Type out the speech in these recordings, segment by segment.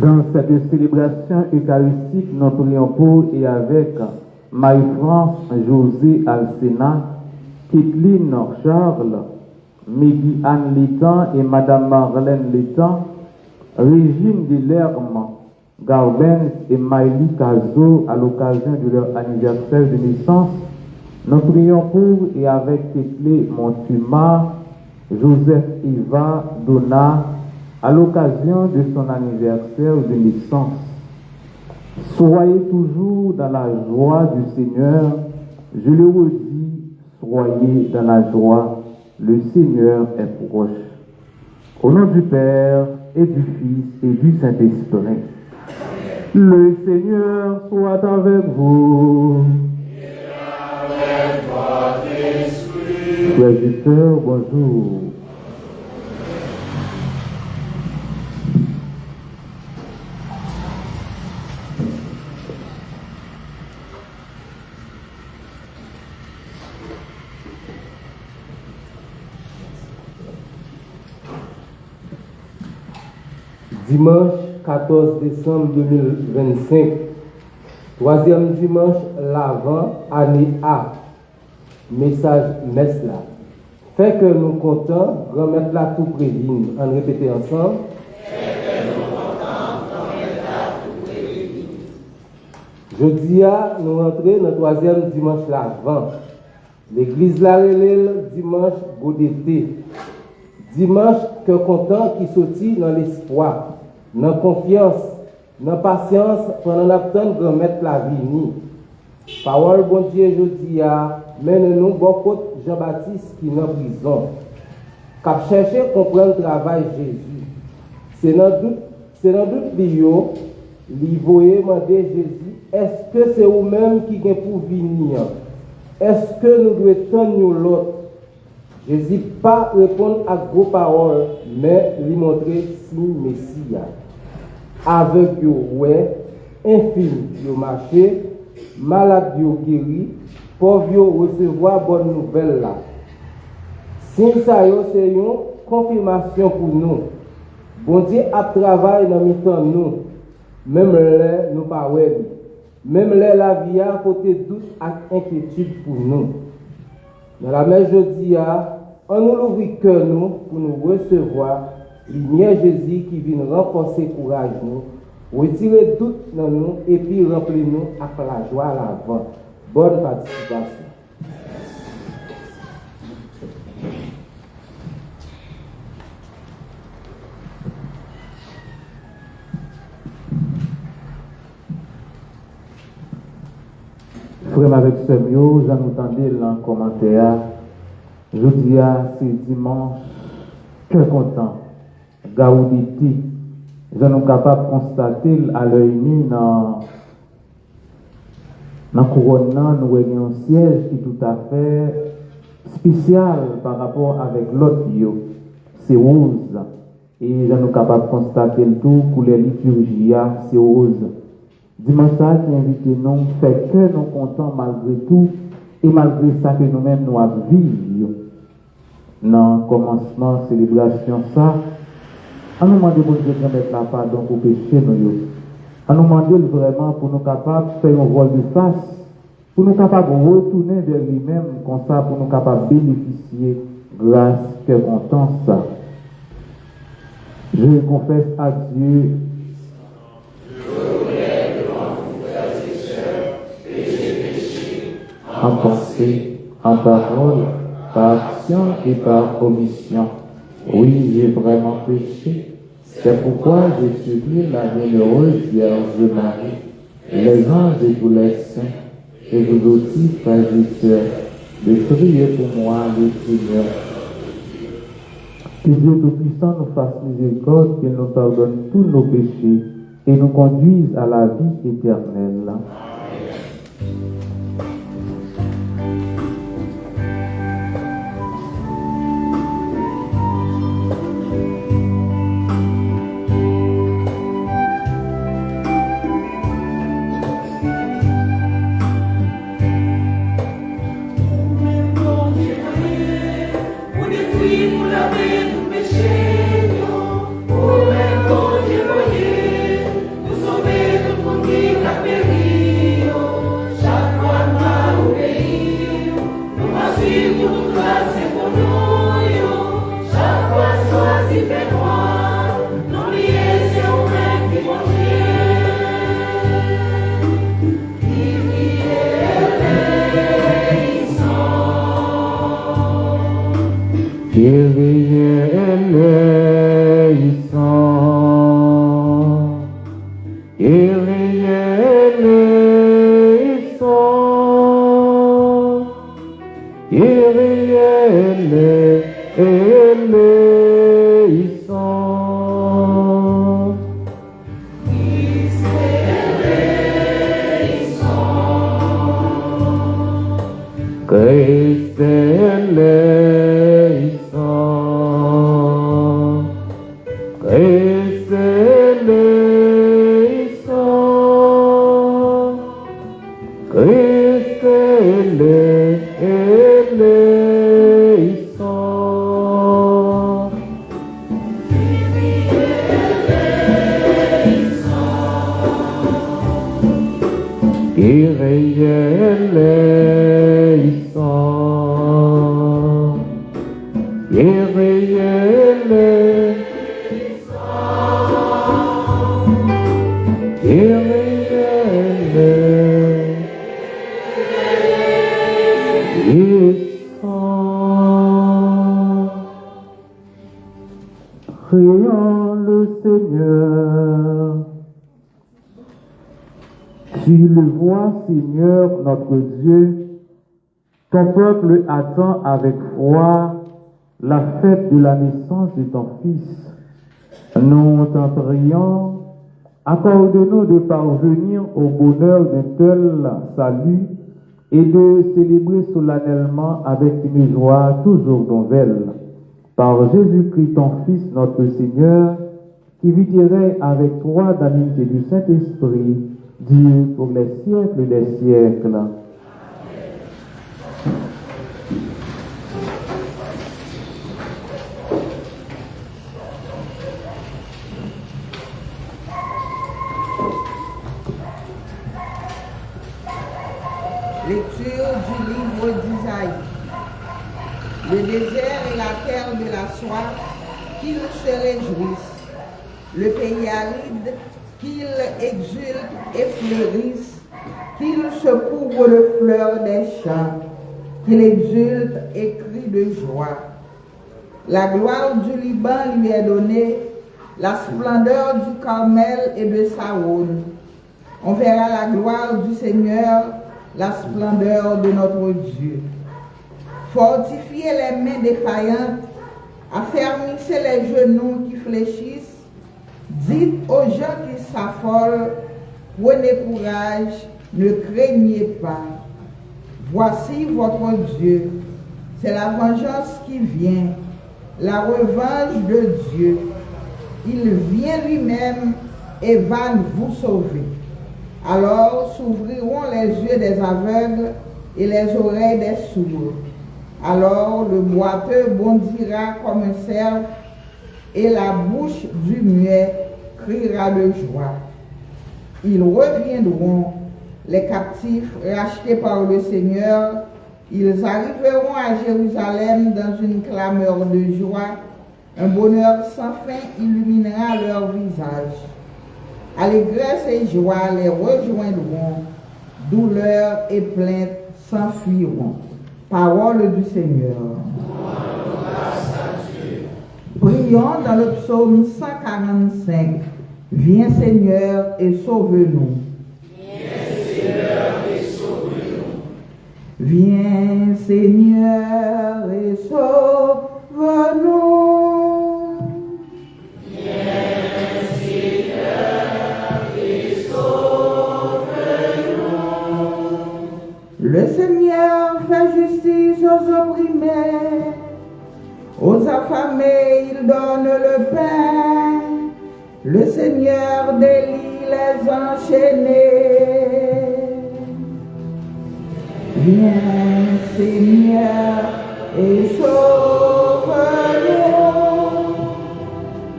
Dans cette célébration eucharistique, nous prions pour et avec Marie-France José Alcena, Kathleen Charles, Mégui Anne Létan et Madame Marlène Létan, Régine Delerme, Garbens et Maïli Cazo à l'occasion de leur anniversaire de naissance. Nous prions pour et avec Ketlé Montuma, Joseph Eva Donna, à l'occasion de son anniversaire de naissance. Soyez toujours dans la joie du Seigneur. Je le redis, soyez dans la joie. Le Seigneur est proche. Au nom du Père et du Fils et du Saint-Esprit. Le Seigneur soit avec vous. Et avec votre esprit. Frères et sœurs, bonjour. Dimanche 14 décembre 2025, troisième dimanche l'Avent, année A. Message Mesla. Fait que nous comptons, remettre la tout prévine. En répéter ensemble. Fait que nous comptons, remettre la tout prévine. Jeudi, nous rentrons dans le troisième dimanche l'Avent. L'église la relève dimanche beau d'été. Dimanche que content qui sortit dans l'espoir, dans confiance, dans patience, pendant l'attente de remettre la vie. Parole bon Dieu jeudi mène-nous beaucoup Jean-Baptiste qui est en prison. Cap chercher comprendre le travail Jésus. C'est dans doute Lio, lui voyait demander Jésus, est-ce que c'est vous-même qui est pour venir? Est-ce que nous devons tendre l'autre? Jésus pas répondre à gros paroles, mais lui montrer si Messie. Avec yo ouais, infime yo marché, malade yo guéri, pauvre yo recevoir bonne nouvelle là. Si ça yo c'est une confirmation pour nous. Bon Dieu a travaillé dans mi-temps nous, même là nous pas ouais. Même là la vie a côté doute et inquiétude pour nous. Dans la même jeudi on nous ouvre cœur nous pour nous recevoir lumière Jésus qui vient renforcer courage nous, retirer doute dans nous et puis remplir nous avec la joie à l'avant. Bonne participation. Frère avec Semio, j'en entendais dans commentaire. Je dis c'est dimanche, cœur content, gauditi. Nous sommes capables de constater à l'œil nu dans la couronne, nous voyons un siège qui est tout à fait spécial par rapport avec l'autre. C'est rose. Et nous sommes capables de constater le tout pour les liturgies, c'est rose. Dimanche ça qui invite nous, fait que nous contents malgré tout et malgré ça que nous-mêmes nous avons vécu. Dans le commencement, célébration ça, on nous demande de mettre la pardon pour pécher nous. On nous demande vraiment pour nous capables de faire un vol de face, pour nous capables de retourner vers lui-même comme ça, pour nous capables de bénéficier grâce que content ça. Je confesse à Dieu. En pensée, en parole, par action et par omission. Oui, j'ai vraiment péché. C'est pourquoi je supplie la bienheureuse Vierge Marie, les anges et tous les saints, et vous aussi, frères et sœurs, de prier pour moi, le Seigneur. Que Dieu Tout-Puissant nous fasse miséricorde, qu'il nous pardonne tous nos péchés et nous conduise à la vie éternelle. Amen. Kyrie eleison. Christ eleison. Christ eleison. Christ eleison. Kyrie eleison. Kyrie eleison. Kyrie eleison. Prions le Seigneur. Tu le vois, Seigneur, notre Dieu, ton peuple attend avec foi la fête de la naissance de ton Fils. Nous t'en prions, accorde-nous de parvenir au bonheur d'un tel salut et de célébrer solennellement avec une joie toujours nouvelle. Par Jésus-Christ, ton Fils, notre Seigneur, qui vivrait avec toi dans l'unité du Saint-Esprit, Dieu pour les siècles des siècles. Lecture du livre d'Isaïe. Le désert et la terre de la soif, qu'ils se réjouissent. Le pays aride, qu'ils exultent et fleurissent, qu'ils se couvrent de fleurs des champs, qu'ils exultent et crient de joie. La gloire du Liban lui est donnée, la splendeur du Carmel et de Saône. On verra la gloire du Seigneur, la splendeur de notre Dieu. Fortifiez les mains défaillantes, affermissez les genoux qui fléchissent, dites aux gens qui s'affolent, prenez courage, ne craignez pas. Voici votre Dieu, c'est la vengeance qui vient, la revanche de Dieu. Il vient lui-même et va vous sauver. Alors s'ouvriront les yeux des aveugles et les oreilles des sourds. Alors le boiteux bondira comme un cerf et la bouche du muet criera de joie. Ils reviendront, les captifs rachetés par le Seigneur. Ils arriveront à Jérusalem dans une clameur de joie. Un bonheur sans fin illuminera leur visage. Allégresse et joie les rejoindront. Douleur et plainte s'enfuiront. Parole du Seigneur. Prions dans le psaume 145. Viens Seigneur et sauve-nous. Viens Seigneur et sauve-nous. Viens Seigneur et sauve-nous. Le Seigneur fait justice aux opprimés, aux affamés il donne le pain. Le Seigneur délie les enchaînés. Viens Seigneur et sauve-nous.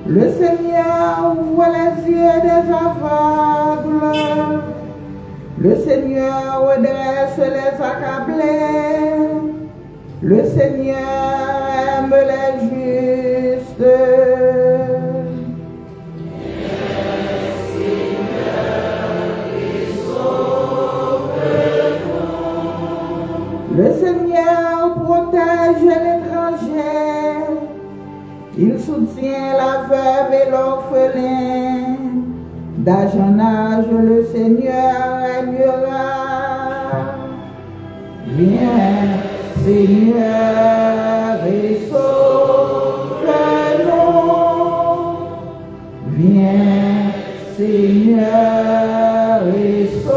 Le Seigneur ouvre les yeux des aveugles. Le Seigneur redresse les accablés. Le Seigneur aime les justes. Le Seigneur protège l'étranger. Il soutient la veuve et l'orphelin. D'âge en âge, le Seigneur régnera. Viens, Seigneur et sauve-nous. Viens, Seigneur et sauve-nous.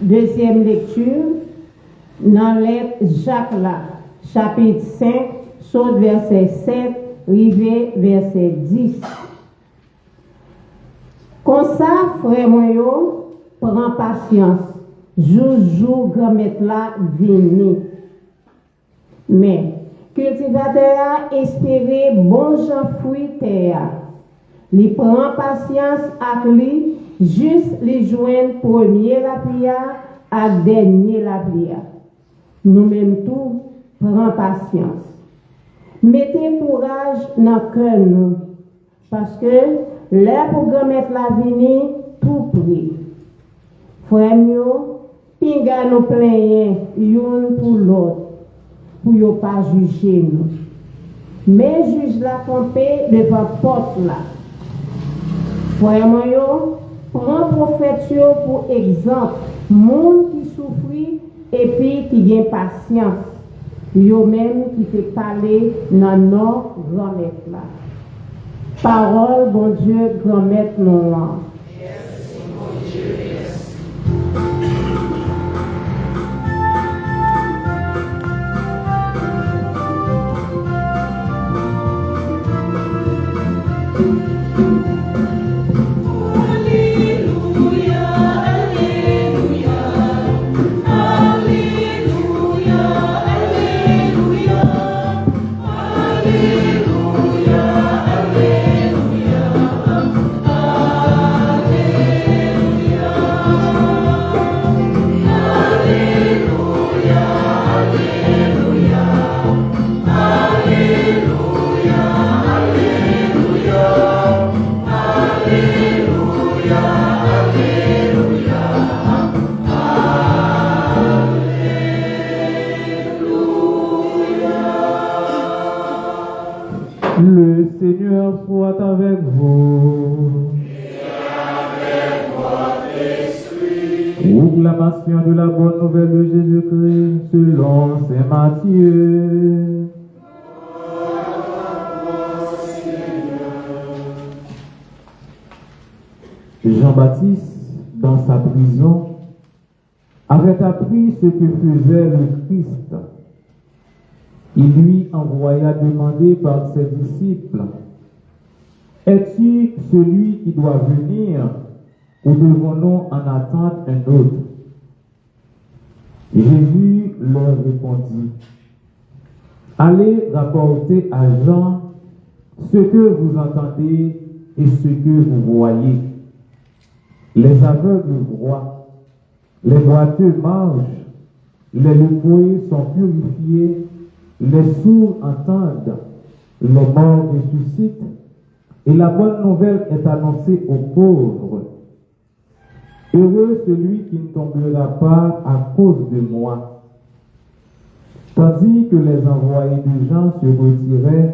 Deuxième lecture, dans lettre Jacques là, chapitre 5, saute verset 7, rivé verset 10. Comme ça, frère moyo, prends patience. Jour, grand-mère là, vini. Mais, cultivateur a espéré bon Jean fruit terre. Li prend patience avec lui, juste les joindre premier la prière à dernier la prière. Nous-mêmes tout, prends patience. Mettez courage dans le cœur nous, parce que l'heure pour mettre la vini, tout prie. Frère nous, pinga nous plaignons l'un pour l'autre, pour ne pas juger nous. Mais juge la campé devant porte là. Frère moi, prends prophète pour exemple, monde qui souffre et puis qui gagne patience. Yo même qui fait parler dans nos grand-mère là. Parole, bon Dieu, grand-mère noire. Merci, mon Dieu, merci. Le Seigneur soit avec vous. Proclamation de la bonne nouvelle de Jésus-Christ selon saint Matthieu. Jean-Baptiste, dans sa prison, avait appris ce que faisait le Christ. Il lui envoya demander par ses disciples, « Es-tu celui qui doit venir ou devons-nous en attendre un autre ?» Jésus leur répondit, « Allez rapporter à Jean ce que vous entendez et ce que vous voyez. Les aveugles voient, les boiteux marchent, les lépreux sont purifiés, les sourds entendent, les morts ressuscitent, et la bonne nouvelle est annoncée aux pauvres. Heureux celui qui ne tombera pas à cause de moi. » Tandis que les envoyés de Jean se retiraient,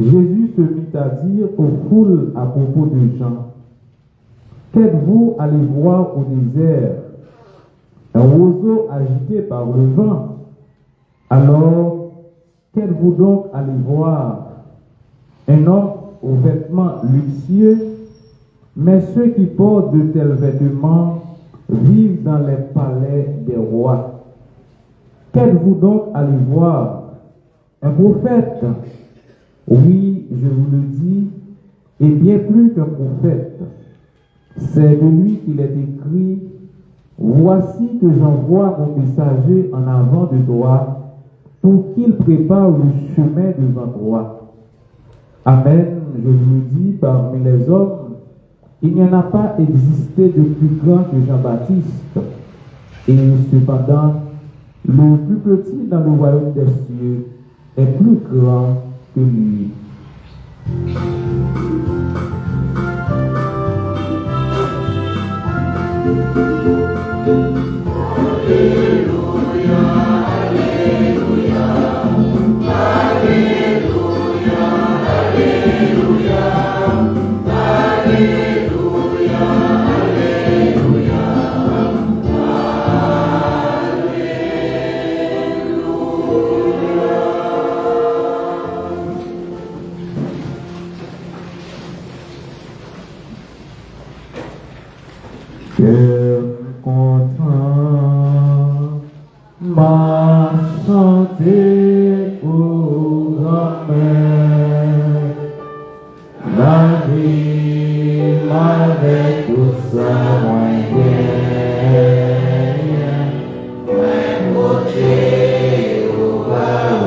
Jésus se mit à dire aux foules à propos de Jean, « Qu'êtes-vous allé voir au désert? Un roseau agité par le vent? Alors, qu'êtes-vous donc allé voir? Un homme aux vêtements luxueux? Mais ceux qui portent de tels vêtements vivent dans les palais des rois. Qu'êtes-vous donc allé voir? Un prophète? Oui, je vous le dis, et bien plus qu'un prophète. C'est de lui qu'il est écrit, « Voici que j'envoie mon messager en avant de toi, pour qu'il prépare le chemin devant toi. » Amen, je vous le dis, parmi les hommes, il n'y en a pas existé de plus grand que Jean-Baptiste. Et cependant, le plus petit dans le royaume des cieux est plus grand que lui. Cœur content, m'a chanté pour grand-mère. La vie m'avait tout ça, moins bien. Mais côté au bas,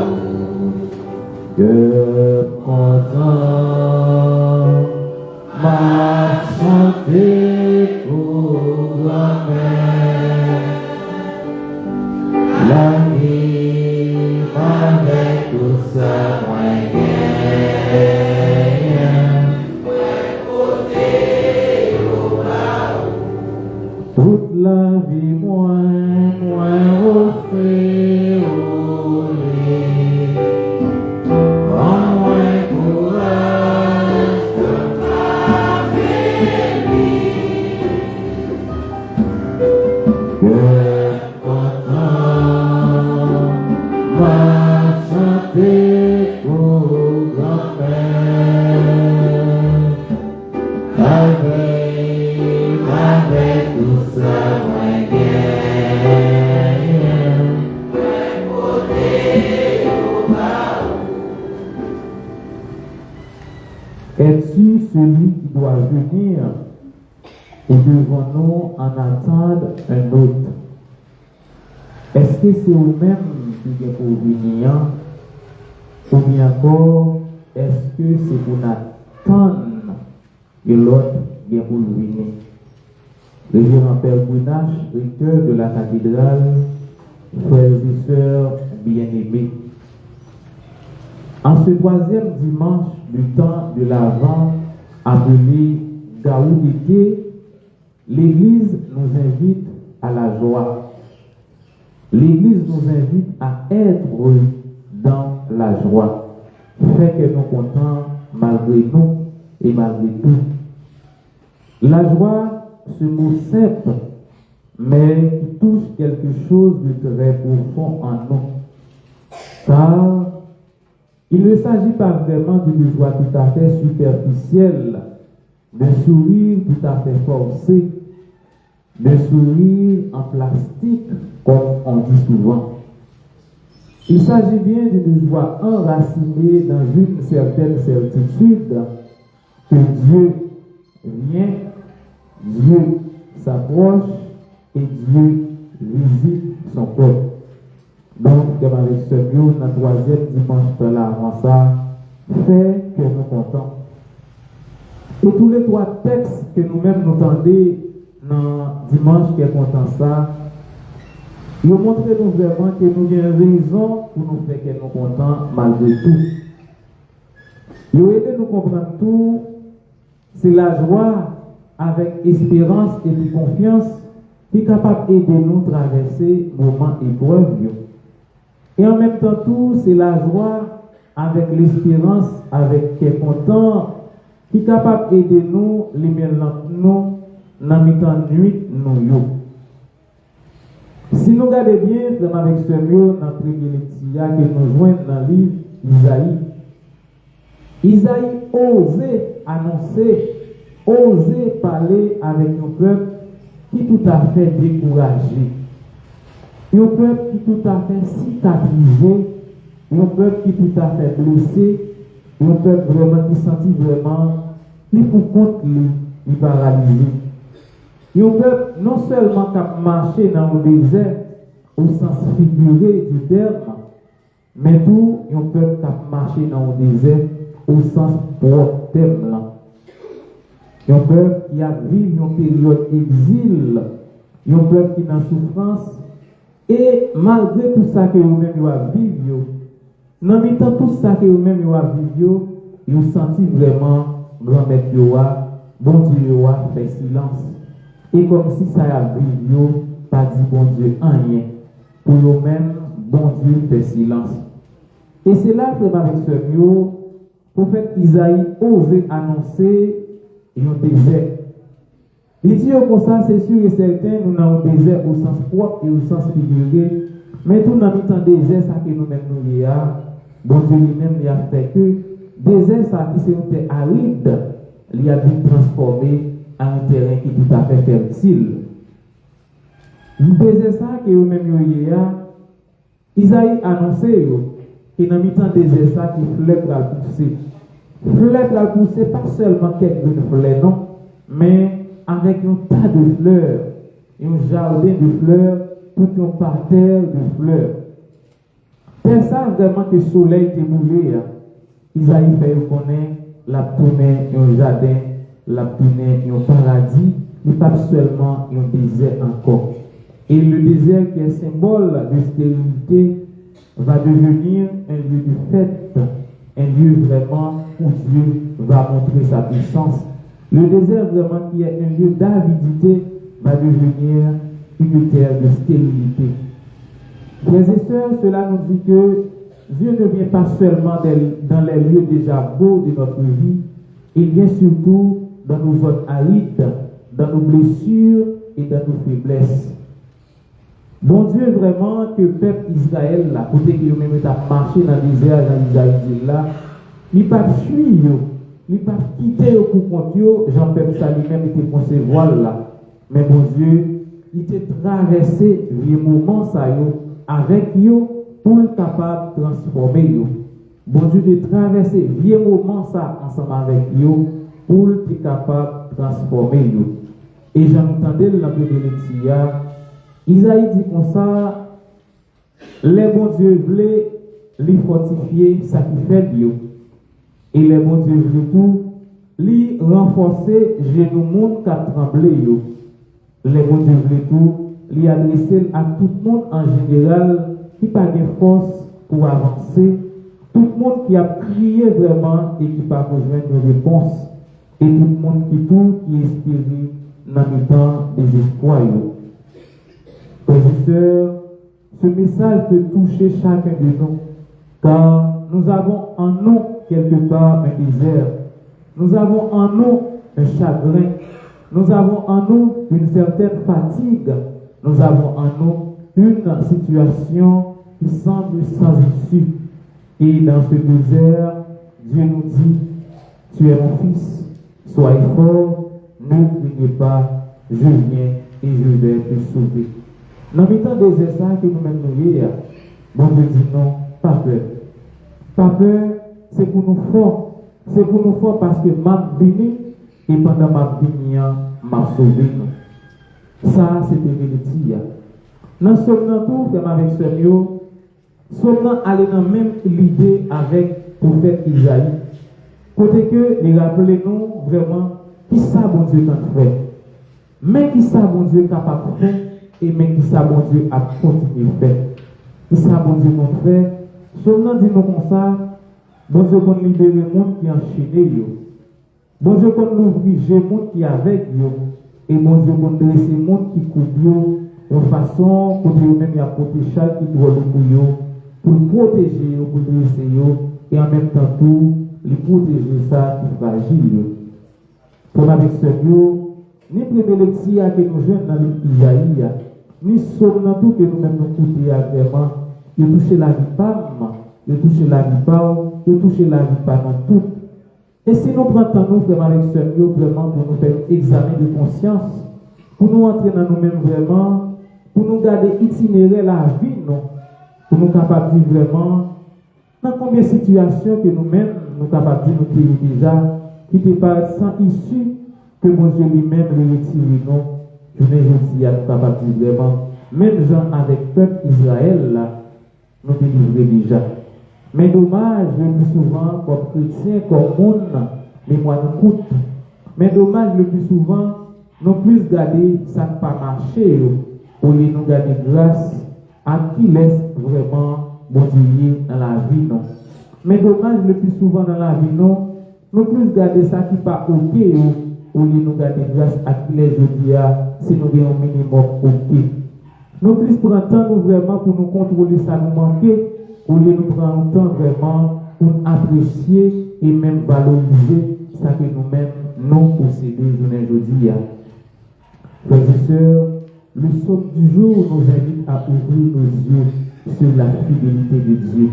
cœur content, m'a chanté pour grand-mère. La vie m'avait tout ça, moins bien. Toute la vie, moins offert au lit. En moins courage de m'affaiblir. Cœur content, va chanter pour grand-mère. Avec tout ça, moins bien. Es-tu celui qui doit venir ou devons-nous en attendre un autre? Est-ce que c'est vous-même qui est pour venir ou bien encore est-ce que c'est pour attendre que l'autre est pour venir? Révérend Père Gouinache, recteur de la cathédrale, frères et sœurs bien-aimés. En ce troisième dimanche du temps de l'Avent, appelé Gaoudité, l'Église nous invite à la joie. L'Église nous invite à être dans la joie. Fait que nous contents malgré nous et malgré tout. La joie, ce mot simple, mais qui touche quelque chose de très profond en nous. Car il ne s'agit pas vraiment d'une joie tout à fait superficielle, d'un sourire tout à fait forcé, d'un sourire en plastique, comme on dit souvent. Il s'agit bien d'une joie enracinée dans une certaine certitude que Dieu vient, Dieu s'approche et Dieu visite son peuple. Donc, comme avec ce Dieu, dans le troisième dimanche de l'avant ça, fait que nous comptons. Et tous les trois textes que nous-mêmes nous tendons dans dimanche qui est content ça, ils montrent nous vraiment que nous avons raison pour nous faire que nous comptons malgré tout. Ils ont aidé nous comprendre tout, c'est la joie avec espérance et puis confiance qui est capable d'aider nous à traverser moments épreuves. Et en même temps tout, c'est la joie avec l'espérance, avec qui est content, qui est capable d'aider nous, les mélanges nous, dans le temps de nuit, nous. Si nous regardons bien, avec ce mot, dans le premier lecture que nous joignons dans le livre Isaïe, Isaïe osait annoncer, osait parler avec un peuple qui est tout à fait découragé, un peuple qui est tout à fait cicatrisé, un peuple qui est tout à fait blessé, un peuple vraiment qui sentit vraiment, il pour compte, il paralysé. Un peuple non seulement qui a marché dans le désert au sens figuré du terme, mais tout un peuple qui a marché dans le désert au sens propre terme. Un peuple qui a vécu une période d'exil, un peuple qui est en souffrance, et malgré tout ça que vous-même vous avez vécu, dans le temps tout ça que vous-même vous avez vécu, vous sentez vraiment grand-mère bon Dieu fait silence. Et comme si ça a vécu, pas dit bon Dieu rien. Pour vous-même, bon Dieu fait silence. Et c'est là que avec ce mot, le prophète Isaïe osait annoncer un désert. Il dit comme ça, c'est sûr et certain, nous avons un désert au sens propre et au sens figuré. Mais tout dans le temps désert, ça que nous-mêmes nous y a, bon Dieu lui-même il a fait que désert, ça qui c'est aride, il a été transformé à un terrain qui est tout à fait fertile. Vous désir ça que vous-même Isaïe annoncé que dans le temps désir ça qui fleur va pousser. Fleur va pousser pas seulement quelques fleurs, non, mais avec un tas de fleurs, un jardin de fleurs, tout un parterre de fleurs. Personne vraiment que le soleil était bougé. Isaïe fait connaître la tournée un jardin, la tournée un paradis, mais pas seulement un désert encore. Et le désert qui est symbole de stérilité va devenir un lieu de fête, un lieu vraiment où Dieu va montrer sa puissance. Le désert vraiment qui est un lieu d'avidité va devenir une terre de stérilité. Frères et sœurs, cela nous dit que Dieu ne vient pas seulement dans les lieux déjà beaux de notre vie, il vient surtout dans nos zones arides, dans nos blessures et dans nos faiblesses. Bon Dieu, vraiment, que le peuple Israël, là, côté qui même a marché dans le désert, dans Isaïe, là, il n'a pas fui, il n'a pas quitté pour compte, Jean-Peuple ça lui-même était concevoir là. Mais bon Dieu, il était traversé les moments ça avec eux pour être capable de transformer eux. Bon Dieu de traverser les moments ça ensemble avec eux pour être capable de transformer eux. Et j'entendais dans la première Isaïe dit comme ça, les bons dieux voulaient les fortifier, ça qui fait Dieu. Et les bons dieux voulaient tout, les renforcer, genou monde qui a tremblé. Les bons dieux voulaient tout, les adresser à tout le monde en général qui n'a pas de force pour avancer. Tout le monde qui a prié vraiment et qui n'a pas besoin de réponse. Et tout le monde qui est inspiré dans le temps des espoirs. Frères, ce message peut toucher chacun de nous, car nous avons en nous quelque part un désert, nous avons en nous un chagrin, nous avons en nous une certaine fatigue, nous avons en nous une situation qui semble sans issue. Et dans ce désert, Dieu nous dit, tu es mon fils, sois fort, ne craignez pas, je viens et je vais te sauver. Dans le temps des essais que nous-mêmes nous voyons, bon Dieu dit non, pas peur. Pas peur, c'est pour nous fort. C'est pour nous fort parce que m'a venu et pendant ma venue, m'a sauvé. Ça, c'est une vérité. Dans ce moment, tout, avec ce mieux, seulement aller dans la même l'idée avec le prophète Isaïe. Côté que, les rappelez-nous vraiment, qui ça, bon Dieu, t'a fait. Mais qui ça, bon Dieu, capable de faire. Et même qui ça, bon Dieu, a continué de faire. Qui ça, bon Dieu, qu'on fait. Seulement, dis-nous comme ça, bon Dieu, qu'on libère le monde qui est enchaîné. Bon Dieu, qu'on ouvre le monde qui est avec eux. Et bon Dieu, qu'on dresse le monde qui coupe de façon, qu'on Dieu même, il y a protégé chaque qui doit le pour le protéger, pour le dresser, et en même temps, tout, les protéger ça qui est fragile. Pour avec ce Dieu, ni première lecture que nous jeunes dans l'Isaïe, ni seulement tout que nous-mêmes nous coûter vraiment, de toucher la vie pas, de toucher la vie pas, de toucher la vie pas dans tout. Et si nous prenons nous vraiment avec ce Dieu, vraiment pour nous faire un examen de conscience, pour nous entrer dans nous-mêmes vraiment, pour nous garder itinéraire la vie, non, pour nous capables de vivre vraiment, dans combien de situations que nous-mêmes, nous capables de nous créer déjà, qui ne pas sans issue, que mon Dieu lui-même le retire, non. Je ne dis à nous capables de vraiment, même gens avec le peuple Israël, là, nous délivrer déjà. Mais dommage, le plus souvent, comme chrétien, comme monde, les mois nous coûtent. Mais dommage, le plus souvent, nous plus garder ça ne pas marcher, pour nous garder grâce à qui laisse vraiment bon Dieu dans la vie, non. Mais dommage, le plus souvent dans la vie, non, nous plus garder ça qui pas ok, ou nous garder grâce à qui les jeudi, si nous avons un minimum ok. Nous plus prendre temps nous vraiment pour nous contrôler ça nous manquer, ou nous prendre temps vraiment pour apprécier et même valoriser ça que nous-mêmes nous possédons aujourd'hui. Frères et sœurs, le psaume du jour nous invite à ouvrir nos yeux sur la fidélité de Dieu.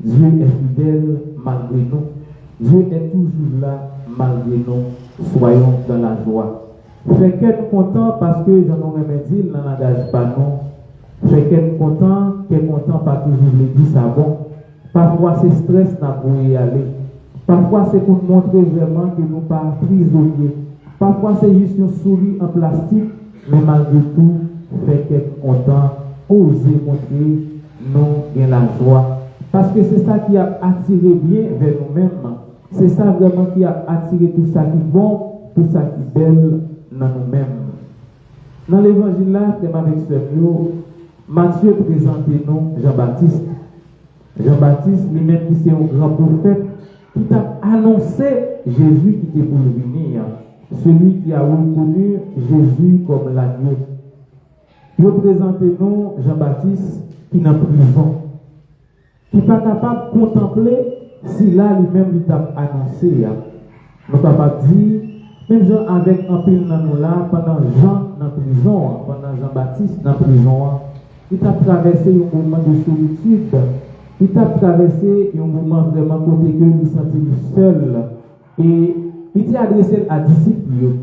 Dieu est fidèle malgré nous. Dieu est toujours là malgré nous. Soyons dans la joie. Fait qu'être content parce que j'en aurais dit, n'en engage pas non. Fait qu'être content parce que je vous l'ai dit, ça bon. Parfois c'est stress n'a pour y aller. Parfois c'est pour montrer vraiment que nous pas prisonniers. Parfois c'est juste une souris en plastique, mais malgré tout, fait qu'être content, oser montrer nous et la joie. Parce que c'est ça qui a attiré bien vers nous-mêmes. C'est ça vraiment qui a attiré tout ça qui est bon, tout ça qui est belle dans nous-mêmes. Dans l'évangile là, c'est avec ce mot, Matthieu présente nous Jean-Baptiste. Jean-Baptiste, lui-même qui c'est un grand prophète, qui a annoncé Jésus qui était pour venir. Celui qui a reconnu Jésus comme l'agneau. Représentez-nous Jean-Baptiste qui est en prison, qui n'est pas capable de contempler si là lui-même il t'a annoncé. Nous ne pouvons pas dire, même Jean avec un pile dans nous là, pendant Jean dans la prison, pendant Jean-Baptiste dans la prison, il t'a traversé un moment de solitude, il t'a traversé un moment vraiment côté que il sentit seul. Et il t'a adressé à disciples.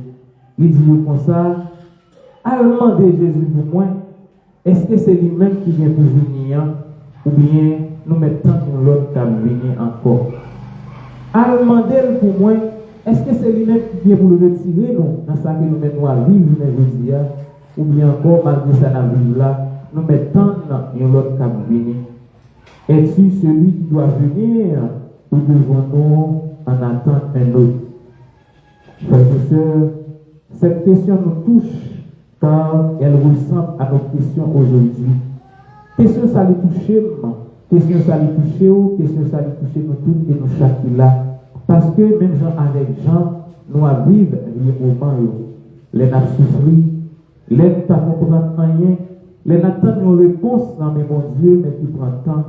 Il dit comme ça, à demander Jésus pour moi, est-ce que c'est lui-même qui vient pour venir, ou bien nous mettons que l'autre qui venir encore. À demander pour moi, est-ce que c'est lui-même qui vient pour le retirer nous, dans ça que nous mettons à vivre aujourd'hui, ou bien encore, malgré ça, la vie là, nous mettons que l'autre qui venir. Es-tu celui qui doit venir, ou devons-nous en attendre un autre? Frères et sœurs, cette question nous touche car elle ressemble à notre question aujourd'hui. Question ça lui touche, question ça lui touche, question ça lui touche nous tous et nous chaque là. Parce que même Jean avec Jean, nous vivons les moments, les n'a souffri, les n'a pas comprendre rien, les n'attendons une réponse dans mes mon Dieu, mais qui prend temps.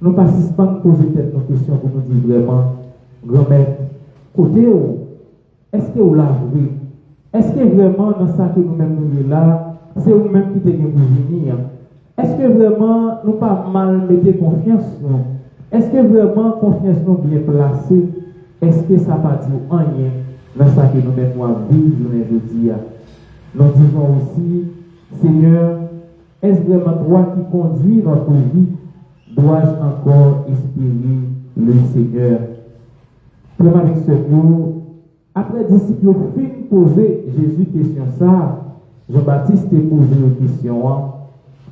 Nous ne passons pas à poser nos questions pour nous dire vraiment, grand-mère, côté où, est-ce que vous l'avez? Est-ce que vraiment dans ça que nous-mêmes nous sommes là, c'est vous-même qui devez vous venir? Est-ce que vraiment nous pas mal mettez confiance nous? Est-ce que vraiment confiance nous bien placée? Est-ce que ça va dire rien dans ça que nous-mêmes nous vivons aujourd'hui? Nous disons aussi, Seigneur, est-ce vraiment toi qui conduis notre vie? Dois-je encore inspirer le Seigneur? Comme avec ce mot, après disciples fin poser Jésus question ça, Jean-Baptiste a posé une question.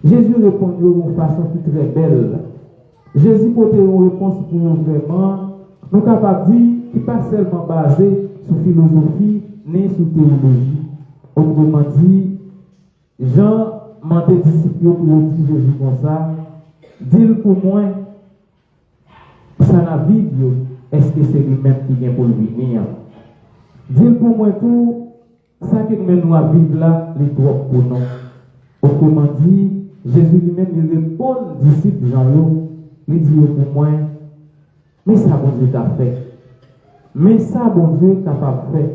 Jésus répondit d'une façon qui est très belle. Jésus portait une réponse pour nous vraiment, nous capables de dire qui n'est pas seulement basé sur philosophie ni sur théologie. Autrement dit, Jean m'a dit disciples pour dire Jésus comme ça, dis-le pour moi, ça n'a vie, est-ce que c'est lui-même qui vient pour le venir? Dis-le pour moi tout, ça que nous à vivre là, les trois pour nous. Autrement dit, Jésus lui-même il répond aux disciples Jean-Lo, il dit pour moi, mais ça bon Dieu t'a fait. Mais ça bon Dieu capable de faire.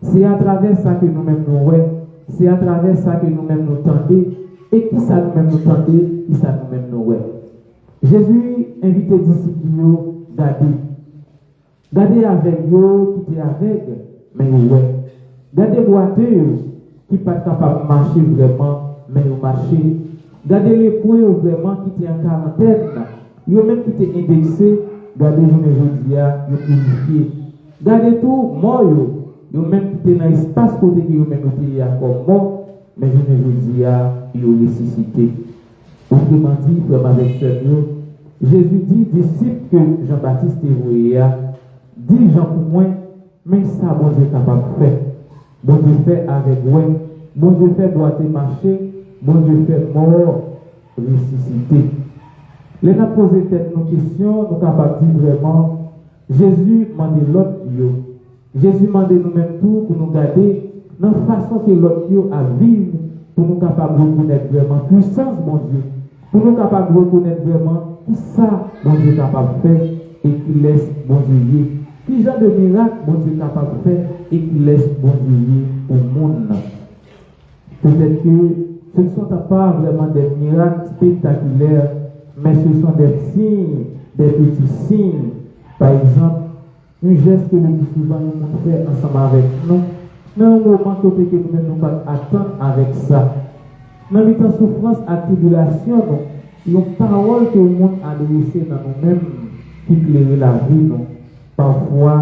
C'est à travers ça que nous-mêmes nous voyons, c'est à travers ça que nous-mêmes nous tendons, et qui ça nous-mêmes nous tendons, qui ça nous-mêmes nous voyons. Jésus invite les disciples à garder. Garder avec eux qui étaient avec, mais ouais. Garder boiteux qui ne sont pas capables de marcher vraiment, mais ils marcher. Garder les points vraiment qui étaient en quarantaine, ils même qui étaient indexés, garder les médias, ils purifiés. Garder tout, moi, ils même qui étaient dans l'espace côté qui ils même étaient comme moi, mais je ne vous dis, ils ont ressuscité. Autrement dit, comme avec ce mot, Jésus dit, disciple que Jean-Baptiste est voyé, dit Jean pour moi, mais ça, bon Dieu est capable de faire. Bon Dieu fait avec moi, bon Dieu fait doit marcher, bon Dieu fait mort, ressuscité. Les n'a posé tête nos questions, nous capables de dire vraiment, Jésus m'a dit l'autre yo. Jésus m'a dit nous-mêmes tout pour nous garder dans la façon que l'autre yo a vivre, pour nous capables de reconnaître vraiment puissance, bon Dieu. Pour nous capables de reconnaître vraiment tout ça, bon Dieu est capable de faire et qui laisse bon Dieu. Qui genre de miracle, bon Dieu est capable de faire et qui laisse bon Dieu au monde. Peut-être que ce ne sont pas vraiment des miracles spectaculaires, mais ce sont des signes, des petits signes. Par exemple, un geste que nous souvent nous fait ensemble avec nous, Dans un moment que nous-mêmes nous pas attendre avec ça. Dans les temps souffrance et tribulation, il y a une parole que le monde a adressée dans nous-mêmes qui éclaire la vie. Non? Parfois,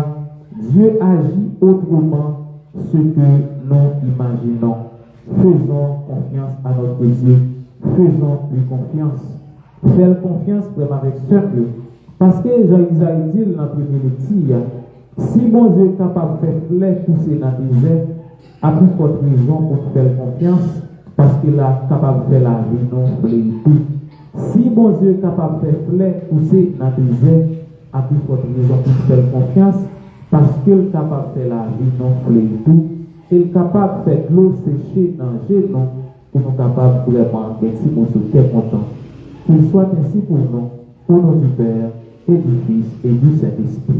Dieu agit autrement ce que nous imaginons. Faisons confiance à notre Dieu. Faisons-lui confiance. Faire confiance vraiment avec simple. Parce que Jean-Isaïe dit dans la première lecture, si bon Dieu est capable de faire flèche pousser dans le désert, a plus forte raison pour faire confiance, parce qu'il est capable de faire la vie non flétrie. Si bon Dieu est capable de faire flèche pousser dans le désert, a plus forte raison pour faire confiance, parce qu'il est capable de faire la vie non flétrie. Il est capable de faire l'eau sécher dans le genou, pour nous capables vraiment merci pour ce qui est content. Qu'il soit ainsi pour nous, au nom du Père, et du Fils, et du Saint-Esprit.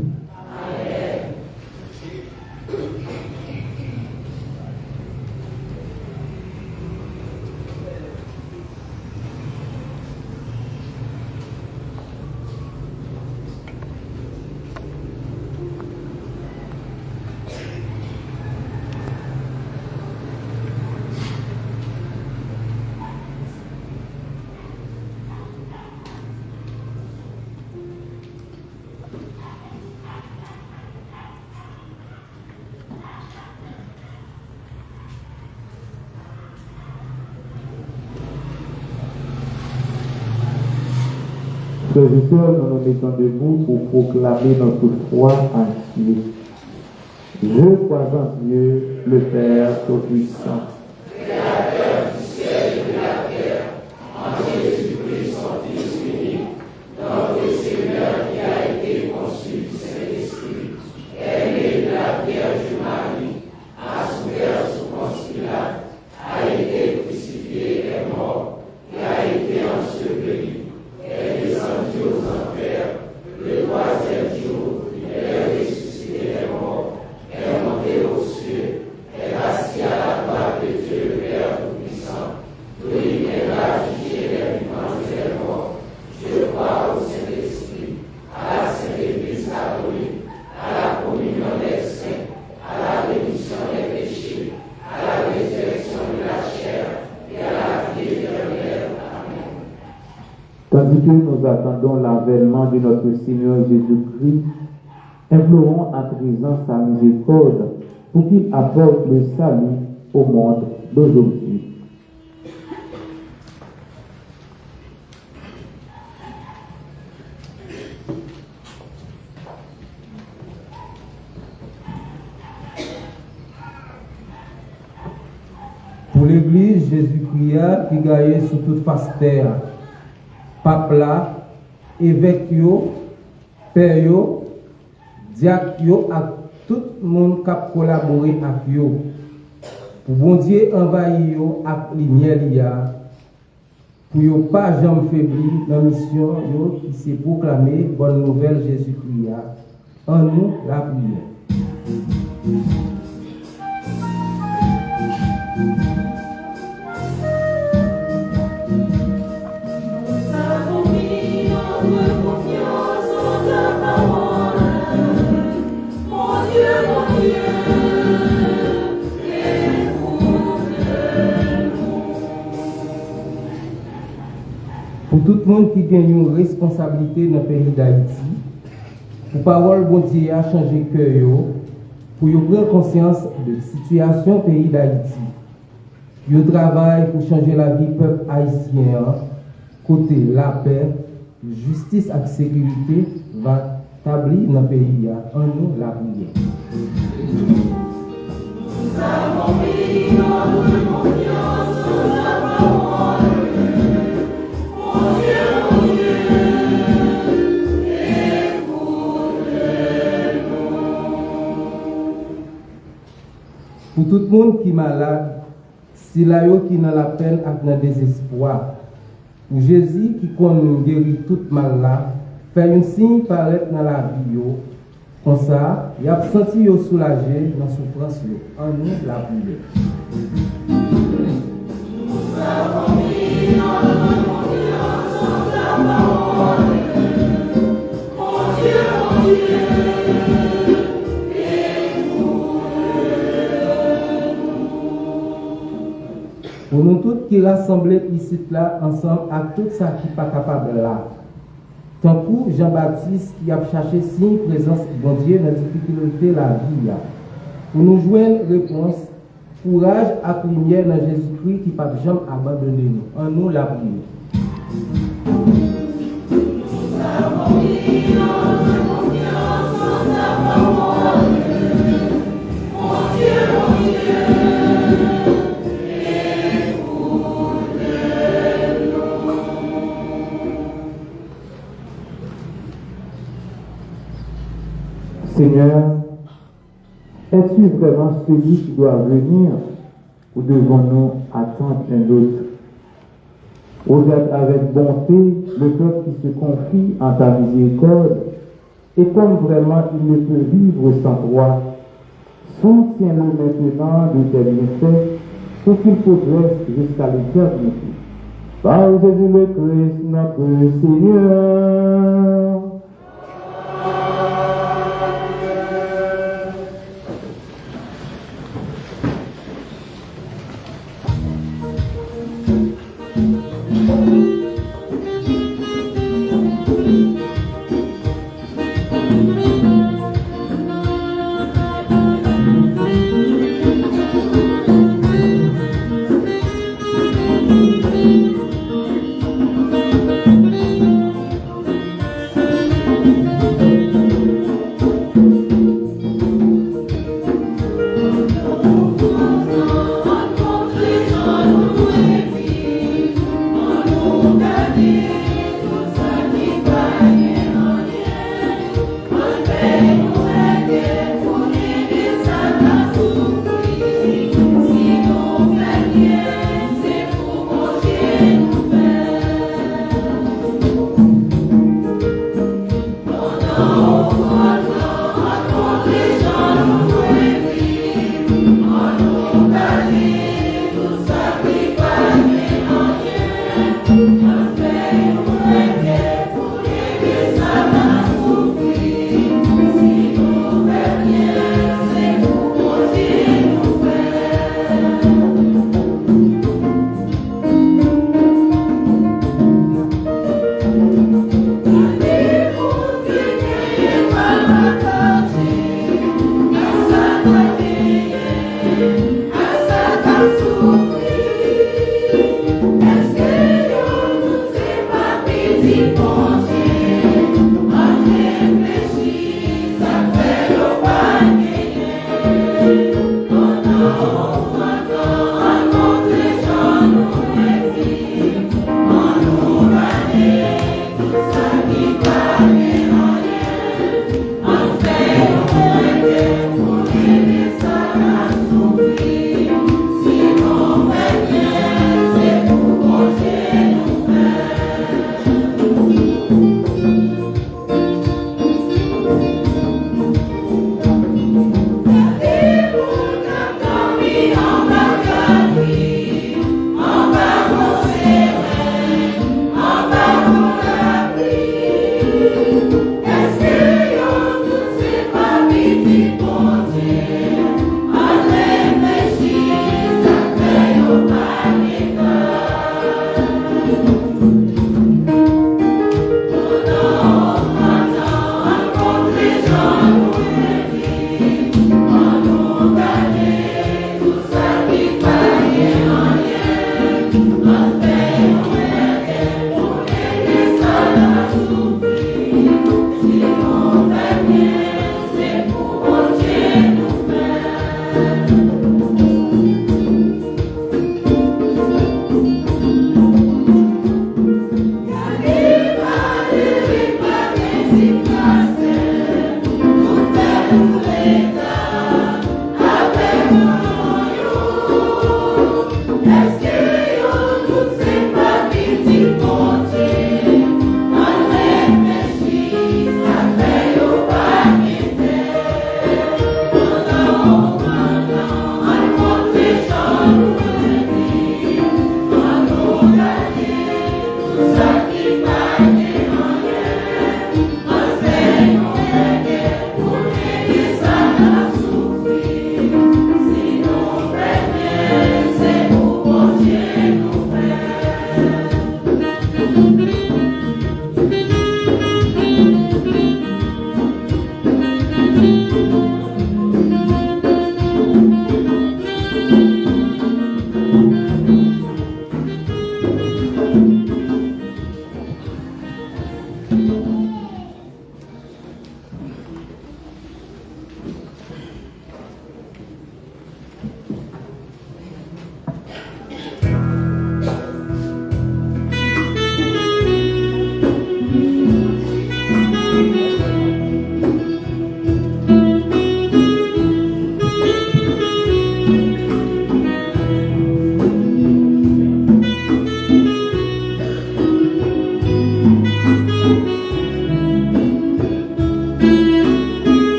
Frères et sœurs, nous nous mettons debout pour proclamer notre foi en Dieu. Je crois en Dieu, le Père Tout-Puissant, Créateur du ciel et de la terre, en Jésus-Christ, son Fils unique, notre Seigneur qui a été conçu du Saint-Esprit, est né de la Vierge Marie, a souffert sous Ponce Pilate, a été crucifié et mort, et a été enseveli, est descendu aux enfers, le troisième jour, il est ressuscité des morts, est monté aux cieux, est assis à la droite de Dieu le Père Tout-Puissant, d'où il viendra juger les vivants et les morts. Je crois au Saint-Esprit, à la Sainte Église catholique, à la communion des saints, à la rémission des péchés, à la résurrection de la chair et à la vie éternelle. Amen. tandis que nous attendons l'avènement de notre Seigneur Jésus-Christ, implorons à présent sa miséricorde pour qu'il apporte le salut au monde d'aujourd'hui. Pour l'Église, Jésus pria qui gagne sur toute face terre. Pape là, évêque yo, père yo, diacre yo, à tout le monde qui a collaboré avec yo. Pour bon Dieu envahir yo avec lumière liya. Pour yo pas jamais faiblir dans la mission yo qui s'est proclamée bonne nouvelle Jésus-Christ. En nous la prière. Pour tout le monde qui gagne une responsabilité dans le pays d'Haïti, pour parole bon Dieu a changé cœur, pour y prendre conscience de la situation du pays d'Haïti. Yo travaille pour changer la vie du peuple haïtien, côté la paix, justice et sécurité va établir dans le pays. En nous la prière. Nous avons mis notre confiance en la parole. Pour tout le monde qui est malade, si là qui est dans la peine et dans le désespoir, pour Jésus qui connaît guérir tout mal là, fait un signe paraître dans la vie, comme ça, il a senti soulagé dans la souffrance. En nous, la prière. Nous avons mis notre confiance en ta parole. Mon Dieu, mon Dieu. qui rassemblait ici là ensemble à tout ça qui n'est pas capable là. Tant que Jean-Baptiste qui a cherché signe présence bon Dieu dans la difficulté de la vie là. Pour nous jouer une réponse, courage à prière dans Jésus-Christ qui ne peut jamais abandonner nous. En nous la prière. Seigneur, es-tu vraiment celui qui doit venir ou devons-nous attendre un autre? Regarde avec bonté le peuple qui se confie en ta miséricorde et comme vraiment il ne peut vivre sans toi, soutiens-le maintenant de tes bienfaits pour qu'il progresse jusqu'à l'éternité. Par Jésus le Christ, notre Seigneur.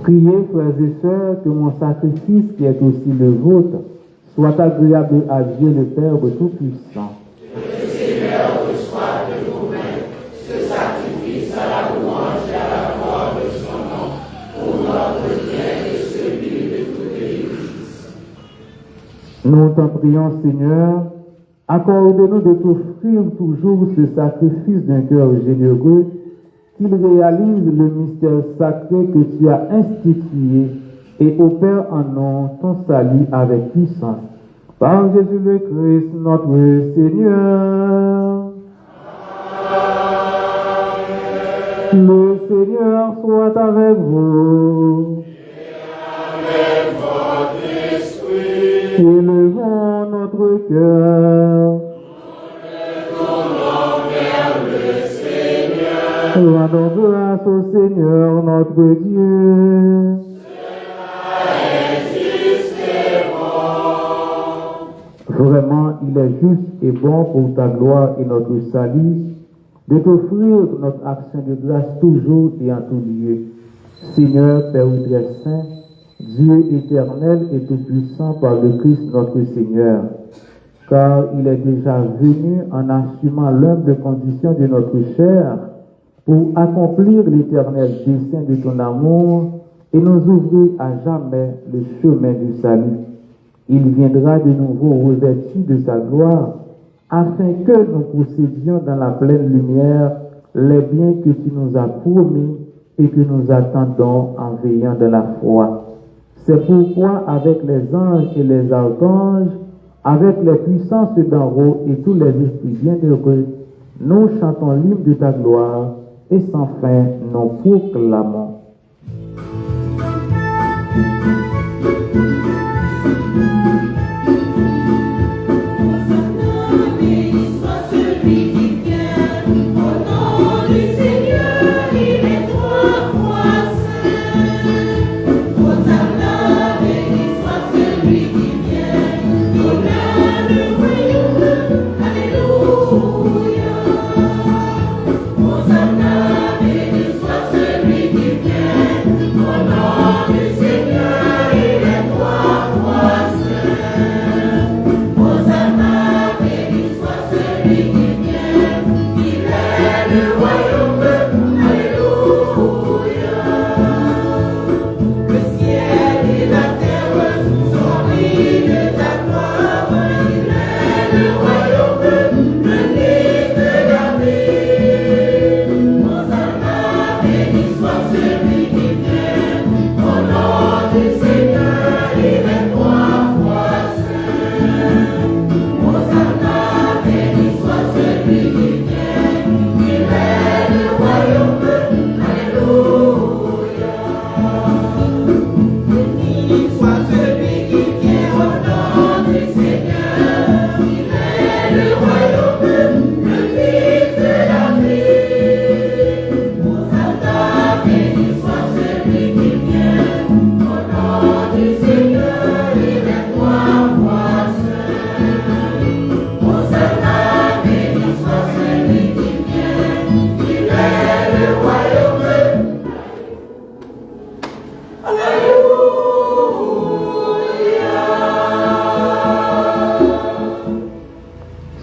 Priez, frères et sœurs, que mon sacrifice, qui est aussi le vôtre, soit agréable à Dieu le Père Tout-Puissant. Que le Seigneur reçoive de vos mains ce sacrifice à la louange et à la gloire de son nom, pour notre bien et celui de toute l'Église. Nous t'en prions, Seigneur, accorde-nous de t'offrir toujours ce sacrifice d'un cœur généreux, qu'il réalise le mystère sacré que tu as institué et opère en nous ton salut avec puissance. Par Jésus le Christ, notre Seigneur. Amen. Le Seigneur soit avec vous. Et avec votre esprit. Élevons notre cœur. Rendons grâce au Seigneur notre Dieu. Vraiment, il est juste et bon pour ta gloire et notre salut de t'offrir notre action de grâce toujours et en tout lieu. Seigneur, Père très saint, Dieu éternel et tout-puissant par le Christ notre Seigneur, car il est déjà venu en assumant l'humble condition de notre chair pour accomplir l'éternel dessein de ton amour et nous ouvrir à jamais le chemin du salut. Il viendra de nouveau revêtu de sa gloire, afin que nous possédions dans la pleine lumière les biens que tu nous as promis et que nous attendons en veillant de la foi. C'est pourquoi avec les anges et les archanges, avec les puissances d'en haut et tous les esprits bienheureux, nous chantons l'hymne de ta gloire et sans fin nous proclamons.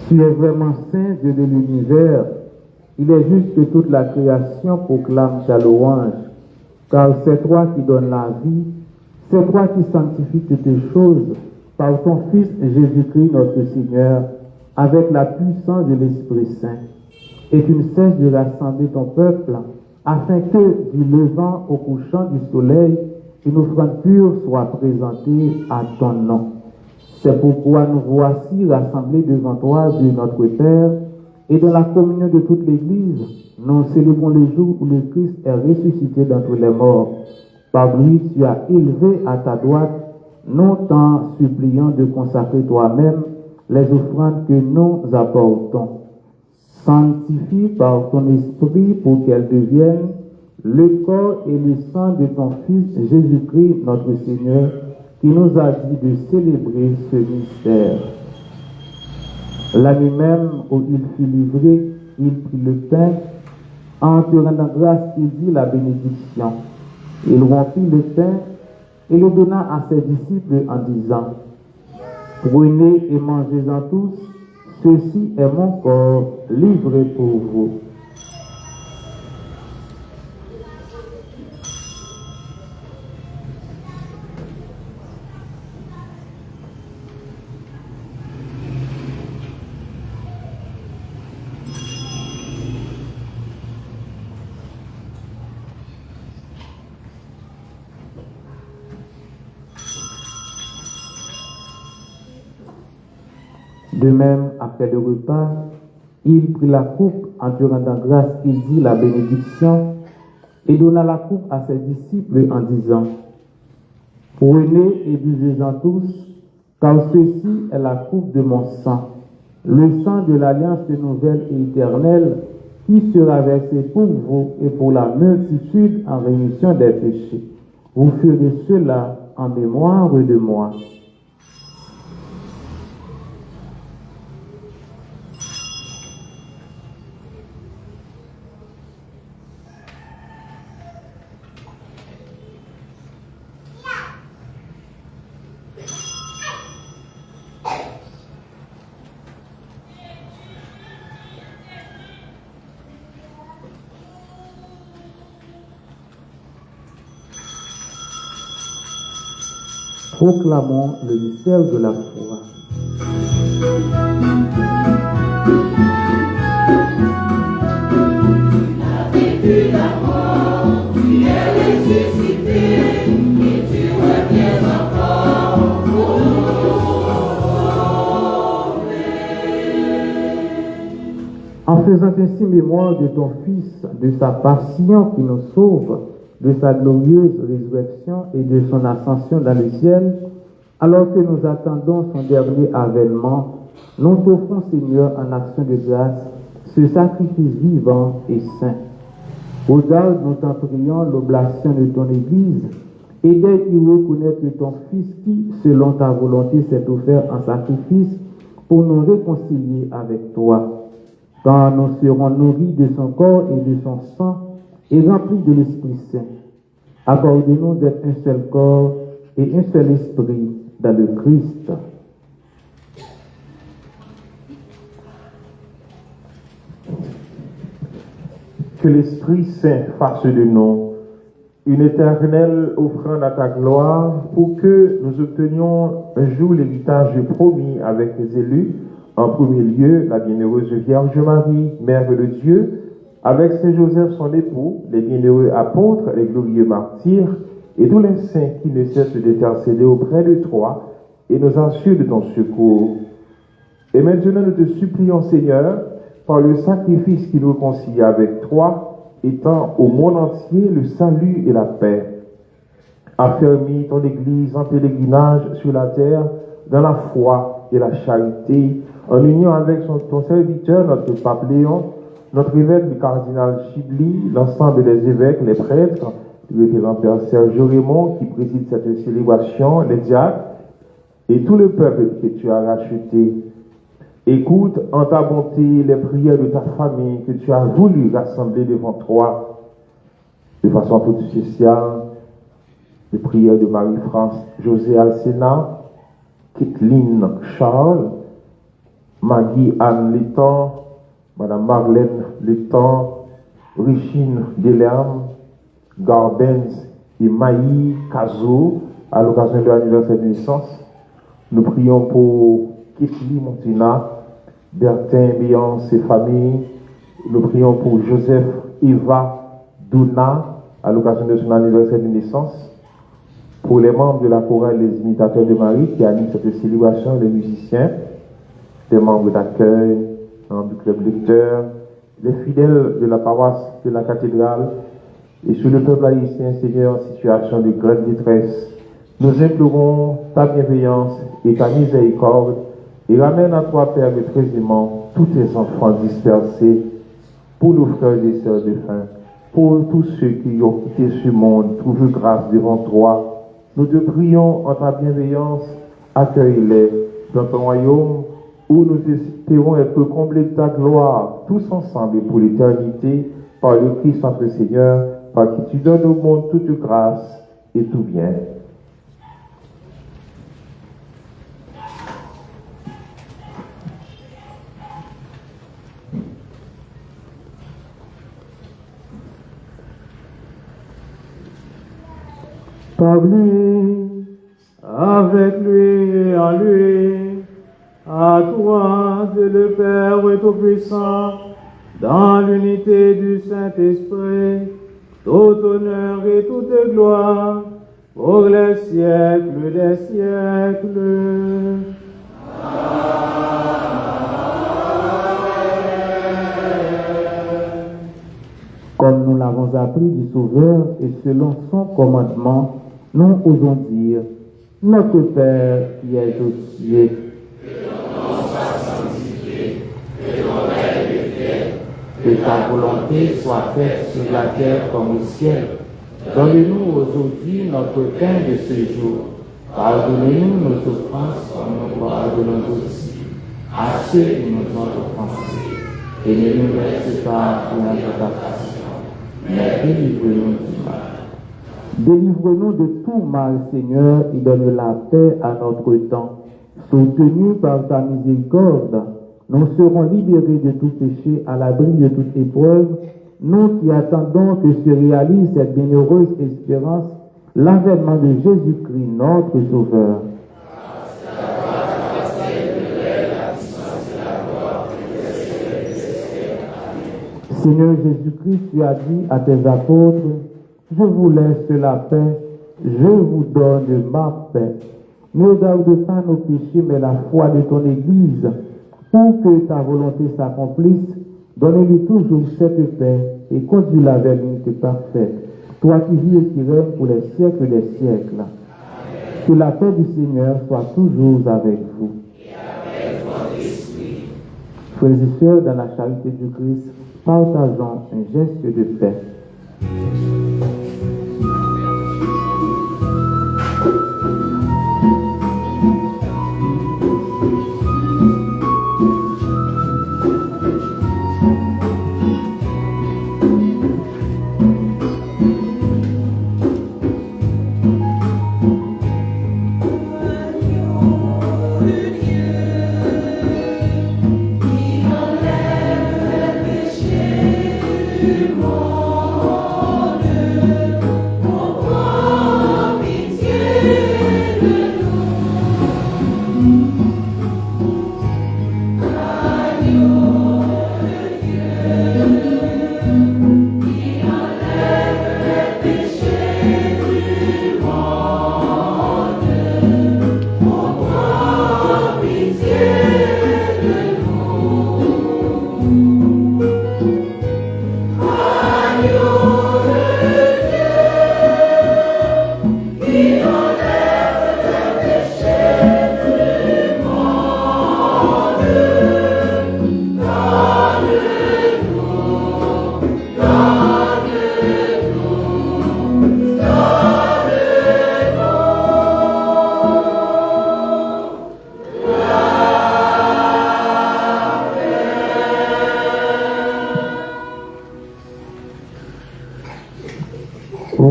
Tu es vraiment saint, Dieu de l'univers. Il est juste que toute la création proclame ta louange, car c'est toi qui donnes la vie, c'est toi qui sanctifies toutes les choses par ton Fils Jésus-Christ notre Seigneur, avec la puissance de l'Esprit Saint. Et tu ne cesses de rassembler ton peuple, afin que, du levant au couchant du soleil, une offrande pure soit présentée à ton nom. C'est pourquoi nous voici rassemblés devant toi, Dieu notre Père, et dans la communion de toute l'Église, nous célébrons le jour où le Christ est ressuscité d'entre les morts. Par lui, tu as élevé à ta droite, nous t'en suppliant de consacrer toi-même les offrandes que nous apportons. Sanctifie par ton esprit pour qu'elles deviennent le corps et le sang de ton Fils Jésus-Christ, notre Seigneur, qui nous a dit de célébrer ce mystère. La nuit même où il fut livré, il prit le pain, en te rendant grâce, il dit la bénédiction. Il rompit le pain et le donna à ses disciples en disant, « Prenez et mangez-en tous, ceci est mon corps livré pour vous. » De même, après le repas, il prit la coupe, en te rendant grâce, il dit la bénédiction et donna la coupe à ses disciples en disant, « Prenez et buvez-en tous, car ceci est la coupe de mon sang, le sang de l'alliance nouvelle et éternelle, qui sera versé pour vous et pour la multitude en rémission des péchés. Vous ferez cela en mémoire de moi. » Proclamons le mystère de la foi. En faisant ainsi mémoire de ton Fils, de sa passion qui nous sauve, de sa glorieuse résurrection et de son ascension dans le ciel, alors que nous attendons son dernier avènement, nous t'offrons, Seigneur, en action de grâce, ce sacrifice vivant et saint. Regarde, nous t'en prions, l'oblation de ton Église, et d'aide-y reconnaître ton Fils qui, selon ta volonté, s'est offert en sacrifice pour nous réconcilier avec toi. Quand nous serons nourris de son corps et de son sang, et remplis de l'Esprit Saint, accordez-nous d'être un seul corps et un seul esprit dans le Christ. Que l'Esprit Saint fasse de nous une éternelle offrande à ta gloire pour que nous obtenions un jour l'héritage promis avec les élus, en premier lieu la bienheureuse Vierge Marie, Mère de Dieu, avec Saint Joseph son époux, les bienheureux apôtres, les glorieux martyrs, et tous les saints qui ne cessent d'intercéder auprès de toi, et nous assurent de ton secours. Et maintenant nous te supplions, Seigneur, par le sacrifice qui nous réconcilie avec toi, étends au monde entier le salut et la paix. Affermis ton Église en pèlerinage sur la terre, dans la foi et la charité, en union avec ton serviteur, notre pape Léon, notre évêque du cardinal Chibli, l'ensemble des évêques, les prêtres, le révérend Père Sergio Raymond qui préside cette célébration, les diacres et tout le peuple que tu as racheté. Écoute en ta bonté les prières de ta famille que tu as voulu rassembler devant toi, de façon toute spéciale, les prières de Marie-France José Alcena, Kathleen Charles, Maggie-Anne Letton, Madame Marlène Letton, Richine Delerme, Garbens et Maï Kazo, à l'occasion de l'anniversaire de naissance. Nous prions pour Kitli Montina, Bertin Béance et famille. Nous prions pour Joseph Eva Douna, à l'occasion de son anniversaire de naissance. Pour les membres de la chorale Les Imitateurs de Marie qui animent cette célébration, les musiciens, les membres d'accueil, du club lecteur, les fidèles de la paroisse de la cathédrale et sur le peuple haïtien, Seigneur, en situation de grande détresse. Nous implorons ta bienveillance et ta miséricorde et ramène à toi, Père, précisément tous tes enfants dispersés, pour nos frères et sœurs défunts, pour tous ceux qui ont quitté ce monde, trouve grâce devant toi. Nous te prions en ta bienveillance, accueille-les dans ton royaume où nous espérons être comblés de ta gloire, tous ensemble et pour l'éternité, par le Christ notre Seigneur, par qui tu donnes au monde toute grâce et tout bien. Par lui, avec lui et en lui, à toi, Dieu le Père Tout-Puissant, dans l'unité du Saint-Esprit, tout honneur et toute gloire, pour les siècles des siècles. Comme nous l'avons appris du Sauveur et selon son commandement, nous osons dire, notre Père qui es aux cieux, que ton nom soit sanctifié, que ton règne vienne, que ta volonté soit faite sur la terre comme au ciel. Donne-nous aujourd'hui notre pain de ce jour. Pardonnez-nous nos offenses comme nous pardonnons aussi à ceux qui nous ont offensés. Et ne nous laisse pas pour la tentation, mais délivre-nous du mal. Délivre-nous de tout mal, Seigneur, et donne la paix à notre temps. Soutenus par ta miséricorde, nous serons libérés de tout péché, à l'abri de toute épreuve, nous qui attendons que se réalise cette bienheureuse espérance, l'avènement de Jésus-Christ, notre Sauveur. Seigneur Jésus-Christ, tu as dit à tes apôtres, je vous laisse la paix, je vous donne ma paix. Ne regarde pas nos péchés, mais la foi de ton Église, pour que ta volonté s'accomplisse. Donne-lui toujours cette paix et conduis-la vers l'unité parfaite. Toi qui vis et qui règnes pour les siècles des siècles. Amen. Que la paix du Seigneur soit toujours avec vous. Et avec votre esprit. Frères et sœurs, dans la charité du Christ, partageons un geste de paix.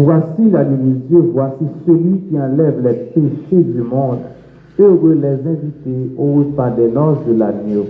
Voici l'agneau de Dieu, voici celui qui enlève les péchés du monde. Heureux les invités au repas des noces de l'agneau.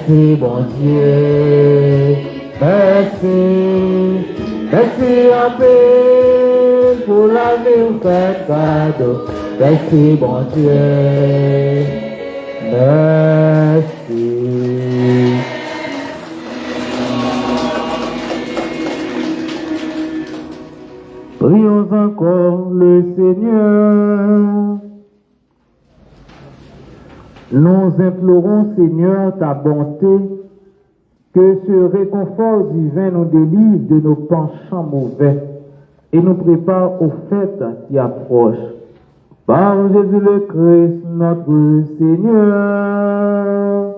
Merci, bon Dieu. Merci. Merci en paix pour la vie vous faites cadeau. Merci, bon Dieu. Merci. Prions encore le Seigneur. Nous implorons, Seigneur, ta bonté, que ce réconfort divin nous délivre de nos penchants mauvais et nous prépare aux fêtes qui approchent. Par Jésus le Christ, notre Seigneur.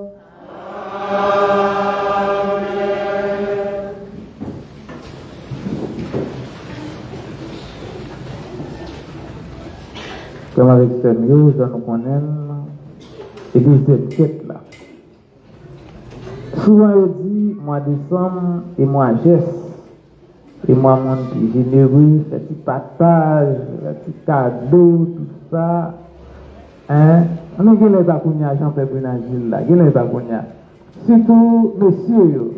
Comme avec Samuel, je nous connais. Et puis cette quête là. Souvent on dit mois décembre et mois geste. Et moi mon qui généreux, fait petit partage, petit cadeau, tout ça. Hein? On est les accougna Jean-Pierre Bernagil là, les accougna. Surtout monsieur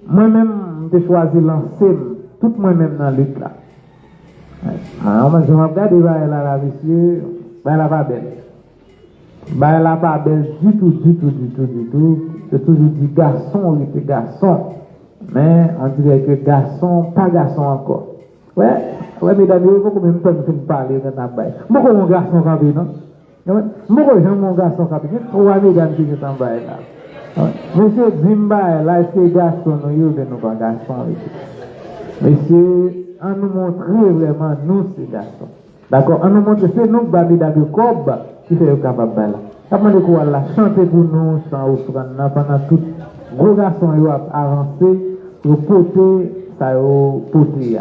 moi-même j'ai choisi lancer tout moi-même dans lutte là. Alors je me regarde là monsieur, elle va belle. Bah, elle n'a pas belle du tout. C'est toujours dit garçon, il était garçon. Mais on dirait que garçon, pas garçon encore. Ouais, mesdames, il faut que même temps nous parler de la baille. Moi, comme un garçon, non? Moi, j'ai mon garçon capitaine, 3 mesdames qui sont en bas là. Monsieur Zimba, là, est-ce que les garçons, nous ne pas garçons avec eux? Monsieur, on nous montre vraiment, nous, ces garçons. D'accord? On nous montre, c'est nous, Babida de Cob, qui fait le capable là. Comment de quoi la chanter pour nous, sans offrande, pendant tout. Gros garçons, ils ont avancé, le côté, ça a porté.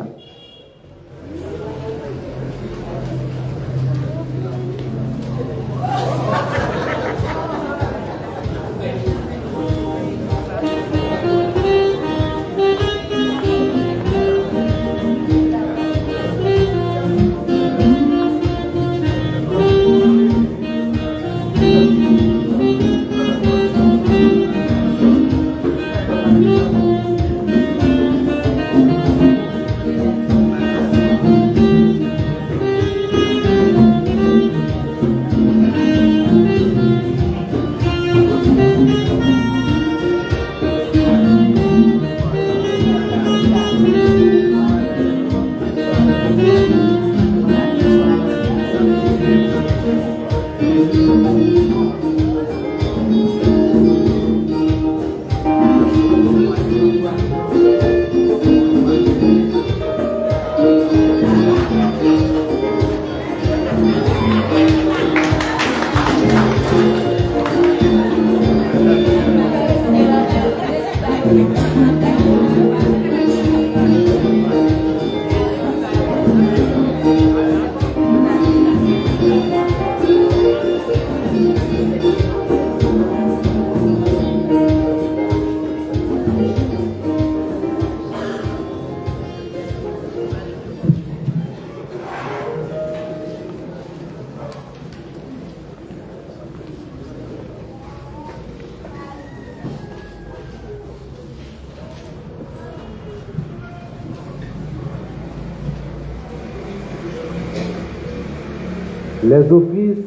Les offices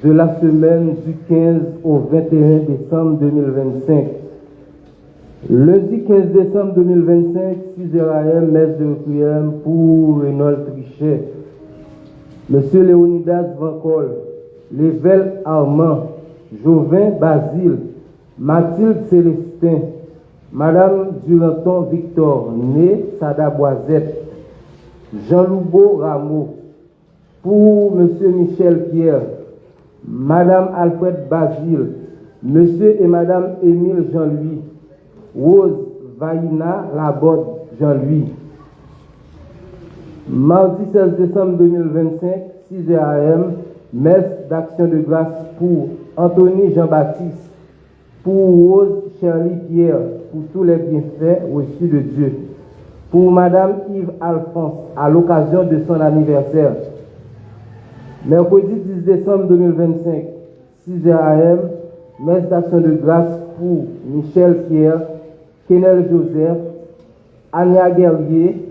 de la semaine du 15 au 21 décembre 2025. Lundi 15 décembre 2025, 6h AM, messe de requiem pour Reynold Trichet. Monsieur Léonidas Vancol, Lével Armand, Jovin Basile, Mathilde Célestin, Madame Duranton Victor, né Sada Boisette, Jean-Loubo Rameau, pour Monsieur Michel Pierre, Madame Alfred Basile, Monsieur et Madame Émile Jean-Louis, Rose Vaina Laborde Jean-Louis. Mardi 16 décembre 2025, 6h AM, messe d'action de grâce pour Anthony Jean-Baptiste, pour Rose Shirley Pierre, pour tous les bienfaits reçus de Dieu, pour Madame Yves Alphonse, à l'occasion de son anniversaire. Mercredi 10 décembre 2025, 6h AM, messe d'action de grâce pour Michel Pierre, Kenel Joseph, Ania Guerrier,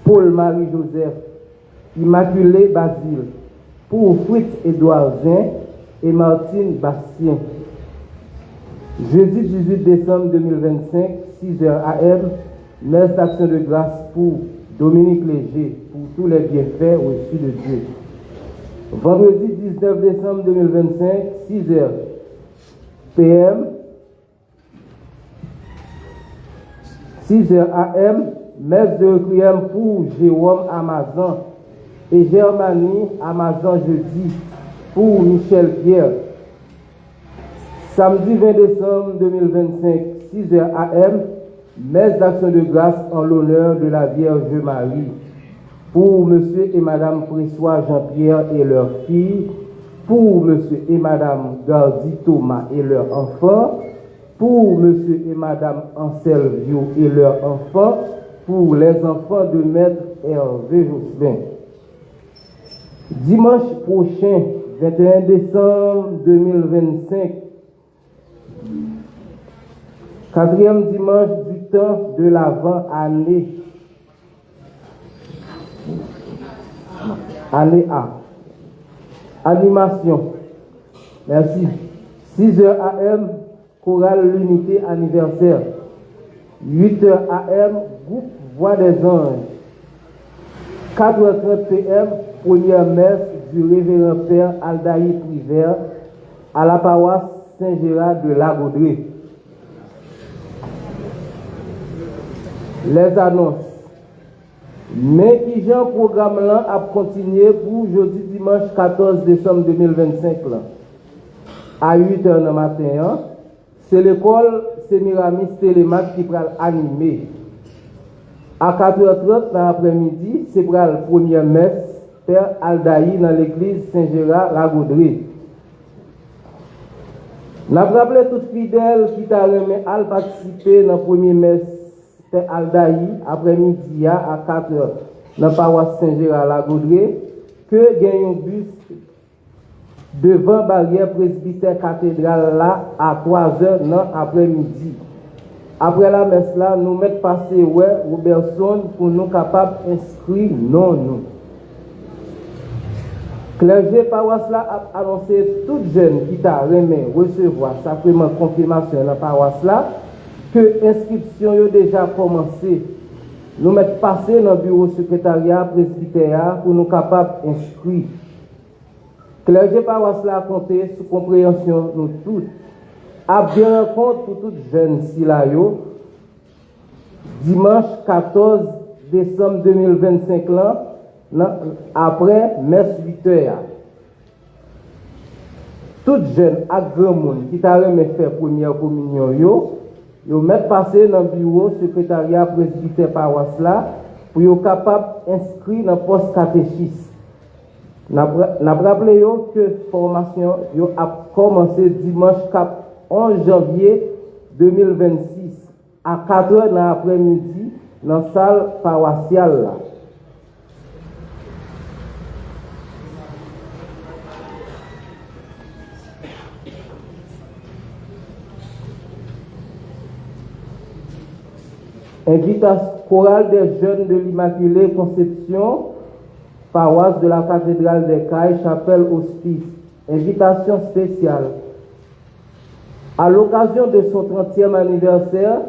Paul-Marie Joseph, Immaculée Basile, pour Fritz Édouard Zin et Martine Bastien. Jeudi 18 décembre 2025, 6h AM, messe d'action de grâce pour Dominique Léger, pour tous les bienfaits reçus de Dieu. Vendredi 19 décembre 2025, 6h PM, 6h AM, messe de requiem pour Jérôme Amazon et Germanie Amazon jeudi pour Michel Pierre. Samedi 20 décembre 2025, 6h AM, messe d'action de grâce en l'honneur de la Vierge Marie. Pour Monsieur et Madame Pressois Jean-Pierre et leurs filles, pour Monsieur et Madame Gardi Thomas et leurs enfants, pour Monsieur et Madame Anselvio et leurs enfants, pour les enfants de Maître Hervé Jocelyn. Dimanche prochain, 21 décembre 2025, 4e dimanche du temps de l'Avent année A. Animation. Merci. 6h AM, chorale l'unité anniversaire. 8h AM, groupe Voix des Anges. 4h30 PM, première messe du révérend Père Aldaï Privert à la paroisse Saint-Gérard de Lagodré. Les annonces. Mais qui j'ai programme là a continué pour jeudi dimanche 14 décembre 2025 là. À 8h du matin, c'est l'école Sémiramis Télémac qui va animer. À 4h30 dans l'après-midi, c'est pour la première messe Père Aldaï dans l'église Saint-Gérard Lagodré. Nous avons rappelé tout fidèle qui t'a remis à participer dans la première messe Père Aldaï après-midi à 4h dans la paroisse Saint-Gérard Lagodré que gagne un bus devant la barrière presbytère cathédrale là à 3h dans l'après-midi. Après la messe là, nous mettons passer Robertson pour nous capables d'inscrire nous. Clergé paroisse là a annoncé tout jeune qui t'a remis recevoir sacrement confirmation dans la paroisse là que l'inscription a déjà commencé. Nous mettons passer dans le bureau secrétariat presbytère pour nous capables d'inscrire. Clergé paroisse là a compté sous compréhension nous toutes. A bien rencontre pour toutes jeunes si là yo dimanche 14 décembre 2025 là après messe 8h. Toutes jeunes à grand monde qui t'a remis faire première communion yo mettre passer dans le bureau secrétariat presbytère paroisse là pour yo capable inscrit dans poste catéchiste. N'a rappelé yo que formation yo a commencé dimanche 11 janvier 2026 à 4h dans l'après-midi dans la salle paroissiale là. Invitation chorale des jeunes de l'Immaculée Conception, paroisse de la cathédrale des Cailles, chapelle hospice. Invitation spéciale. À l'occasion de son 30e anniversaire,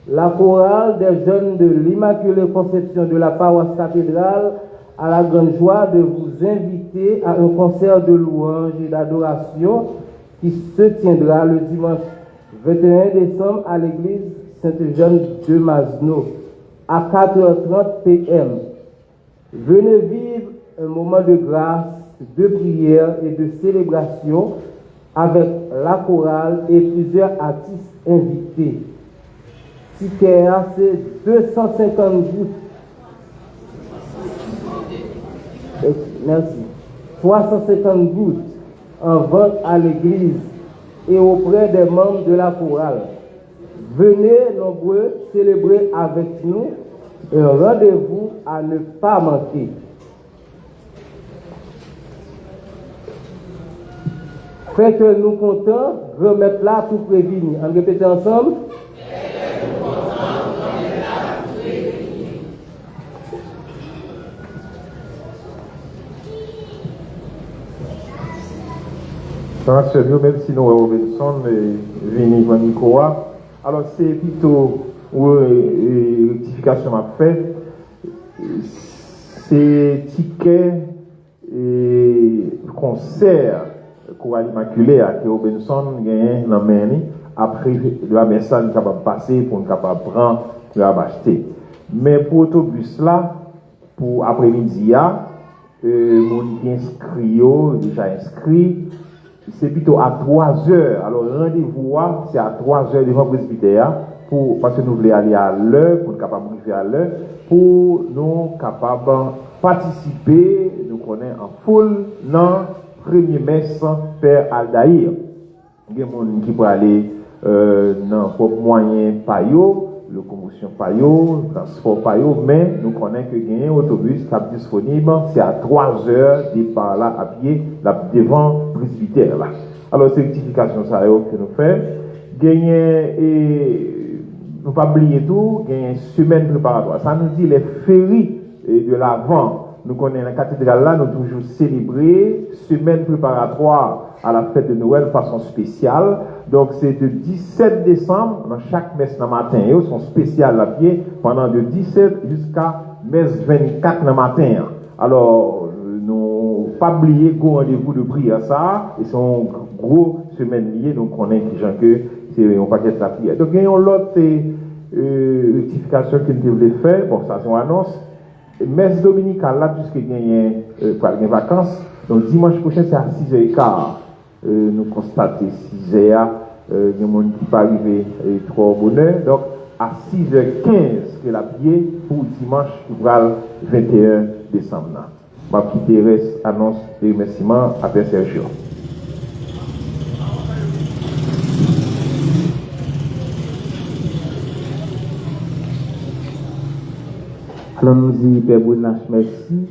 la chorale des jeunes de l'Immaculée Conception de la paroisse cathédrale a la grande joie de vous inviter à un concert de louange et d'adoration qui se tiendra le dimanche 21 décembre à l'église Sainte-Jeanne de Masno à 4h30 p.m. Venez vivre un moment de grâce, de prière et de célébration avec la chorale et plusieurs artistes invités. Ticket c'est 250 gouttes. Merci. 350 gouttes en vente à l'église et auprès des membres de la chorale. Venez nombreux célébrer avec nous un rendez-vous à ne pas manquer. Fait que nous comptons remettre là tout prévenu. On répète ensemble. Même si nous Robinson et Vini Vanikoa. Alors c'est plutôt rectification à faire. C'est ticket et concert Chorale Immaculée à Robinson gagne dans Meni après la message nous capable passer pour nous capable prendre acheter. Mais pour autobus là pour après-midi mon déjà inscrit c'est plutôt à 3h. Alors rendez-vous c'est à 3h devant le presbytère parce que nous voulons aller à l'heure pour nous capable arriver à l'heure pour nous capable participer nous connaît en foule dans premier messe Père Aldaïr. Il y a des gens qui peuvent aller dans propre moyen payo, locomotion payo, transport payo, mais nous connaissons que il y a un autobus qui est disponible, c'est à 3h départ là à pied là devant le presbytère là. Alors c'est rectification ça que nous faisons. Gagner et nous pas oublier tout, il y a une semaine préparatoire. Ça nous dit les féries de l'Avent. Nous connaissons la cathédrale là, nous toujours célébrer semaine préparatoire à la fête de Noël de façon spéciale. Donc c'est de 17 décembre, dans chaque messe le matin, ils sont spéciales à pied pendant de 17 jusqu'à messe 24 le matin. Alors nous pas oublier qu'on rendez-vous de prière ça, et c'est une grosse semaine liée, donc on est gens que c'est un paquet de la prière. Donc il y a l'autre rectification que nous devons faire, bon ça c'est une annonce. Messe dominicale là, puisque gagner les vacances, donc dimanche prochain c'est à 6h15. Nous constatons 6h, il y a des gens qui ne pas arriver trop au bonheur. Donc à 6h15 que la prière pour dimanche qui va le 21 décembre. Je vais quitter reste annonce et remerciements à Père Sergio. Alors nous disons, Père Bounache, merci.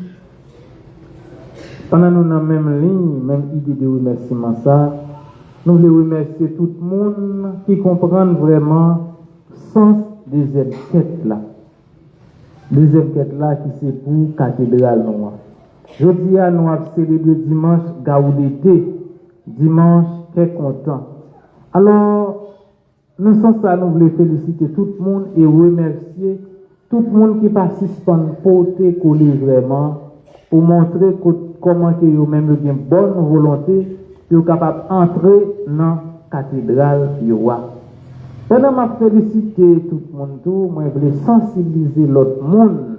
Pendant nous dans la même ligne, même idée de remerciement ça, nous voulons remercier tout le monde qui comprend vraiment le sens des deuxième quête là. Deuxième quête là qui c'est pour cathédrale noire. Je dis à nous avons célébré dimanche Gaudété, dimanche qui est content. Alors, nous sommes ça, nous voulons féliciter tout le monde et remercier tout le monde qui participe à nous porter coller vraiment pour montrer comment que vous même une bonne volonté pour capable d'entrer dans la cathédrale du roi. Pendant ma féliciter tout le monde, moi je voulais sensibiliser l'autre monde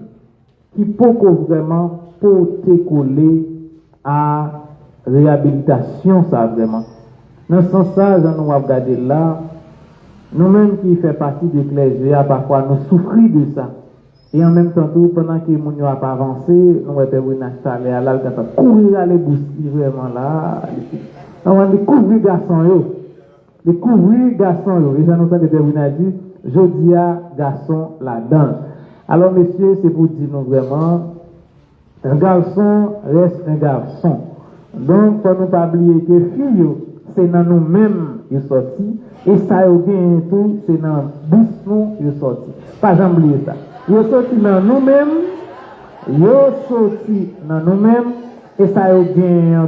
qui peut vraiment porter coller à réhabilitation ça vraiment. Dans ce sens-là, nous avons regardé là, nous-mêmes qui faisons partie de clergé, parfois nous souffrons de ça. Et en même temps, pendant que nous n'avons pas avancé, nous avons installé à là, nous avons courir à les bousiller vraiment là. Nous avons découvert les garçons. Découvrir les garçons. Et j'en entends des personnes dire, je dis à garçon là-dedans. Alors, messieurs, c'est pour dire nous vraiment, un garçon reste un garçon. Donc, il ne faut pas oublier que filles, c'est dans nous-mêmes qui sont sortis. Et ça, tout, c'est dans bouche nous qui sont sortis. Pas jamais oublier ça. Ils sont sortis dans nous-mêmes, et ça a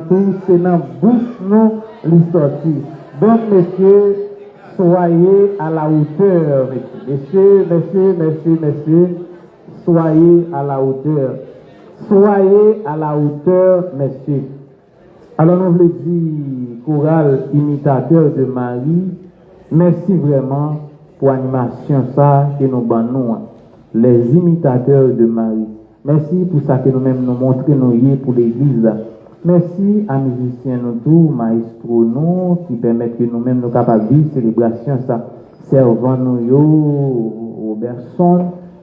tout, c'est dans bouche nous qui sont sortis. Donc, messieurs, soyez à la hauteur, messieurs, soyez à la hauteur. Soyez à la hauteur, messieurs. Alors, nous voulons dire, chorale imitateur de Marie, merci vraiment pour l'animation ça que nous bannons, les imitateurs de Marie. Merci pour ça que nous-mêmes nous montrons nous pour l'église. Merci à musiciens nous tous, maestros nous, qui permettent que nous-mêmes nous capables de vivre célébration ça. Servant nous, Robertson,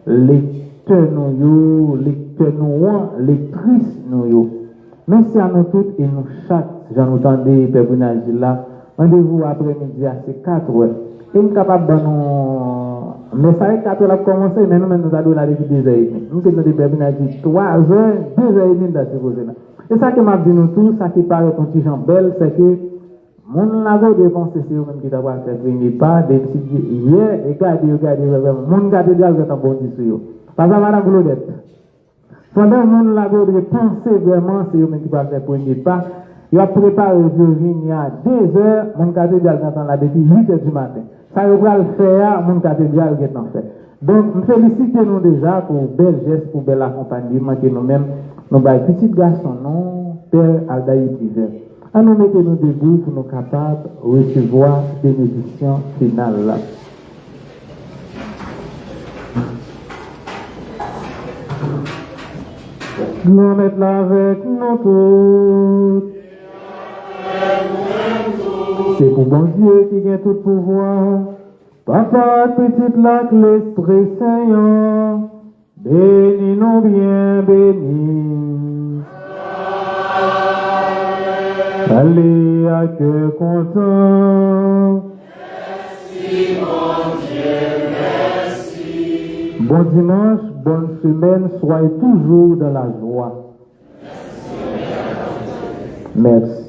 lecteurs nous, lectrices nous. Merci à nous toutes et nous chaque, j'en entendais Père Bounage là, rendez-vous après-midi à ces 4 heures. Et nous sommes capables de nous. Mais ça est 4 heures à commencer, mais nous avons la depuis 2h30. Nous sommes des Père Bounage 3 heures, 2h30 dans ce projet-là. Et ça qui m'a dit nous tous, ça qui paraît un petit gens belle, c'est que mon lago de penser c'est eux-mêmes qui d'abord fait venir pas, des petits hier, et regardez, vraiment, mon cathédrale est en bon discours. Parce que madame Claudette, pendant mon lago de penser vraiment, c'est eux-mêmes qui va faire premier pas, il a préparé de venir à 2h, mon cathédrale est en là depuis 8h du matin. Ça va le faire, mon cathédrale est en fait. Donc, félicitez-nous déjà pour bel geste, pour bel accompagnement que nous-mêmes, nous avons petit garçon, non, Père Aldaï Privé. À nous mettons-nous debout pour nous capables de recevoir bénédiction finale. Nous mettons là avec nous tous. C'est pour bon Dieu qui gagne tout pouvoir. Papa, petite lac, l'Esprit Saint, bénis-nous bien, bénis. Allez à cœur content. Merci, mon Dieu, merci. Bon dimanche, bonne semaine, soyez toujours dans la joie. Merci.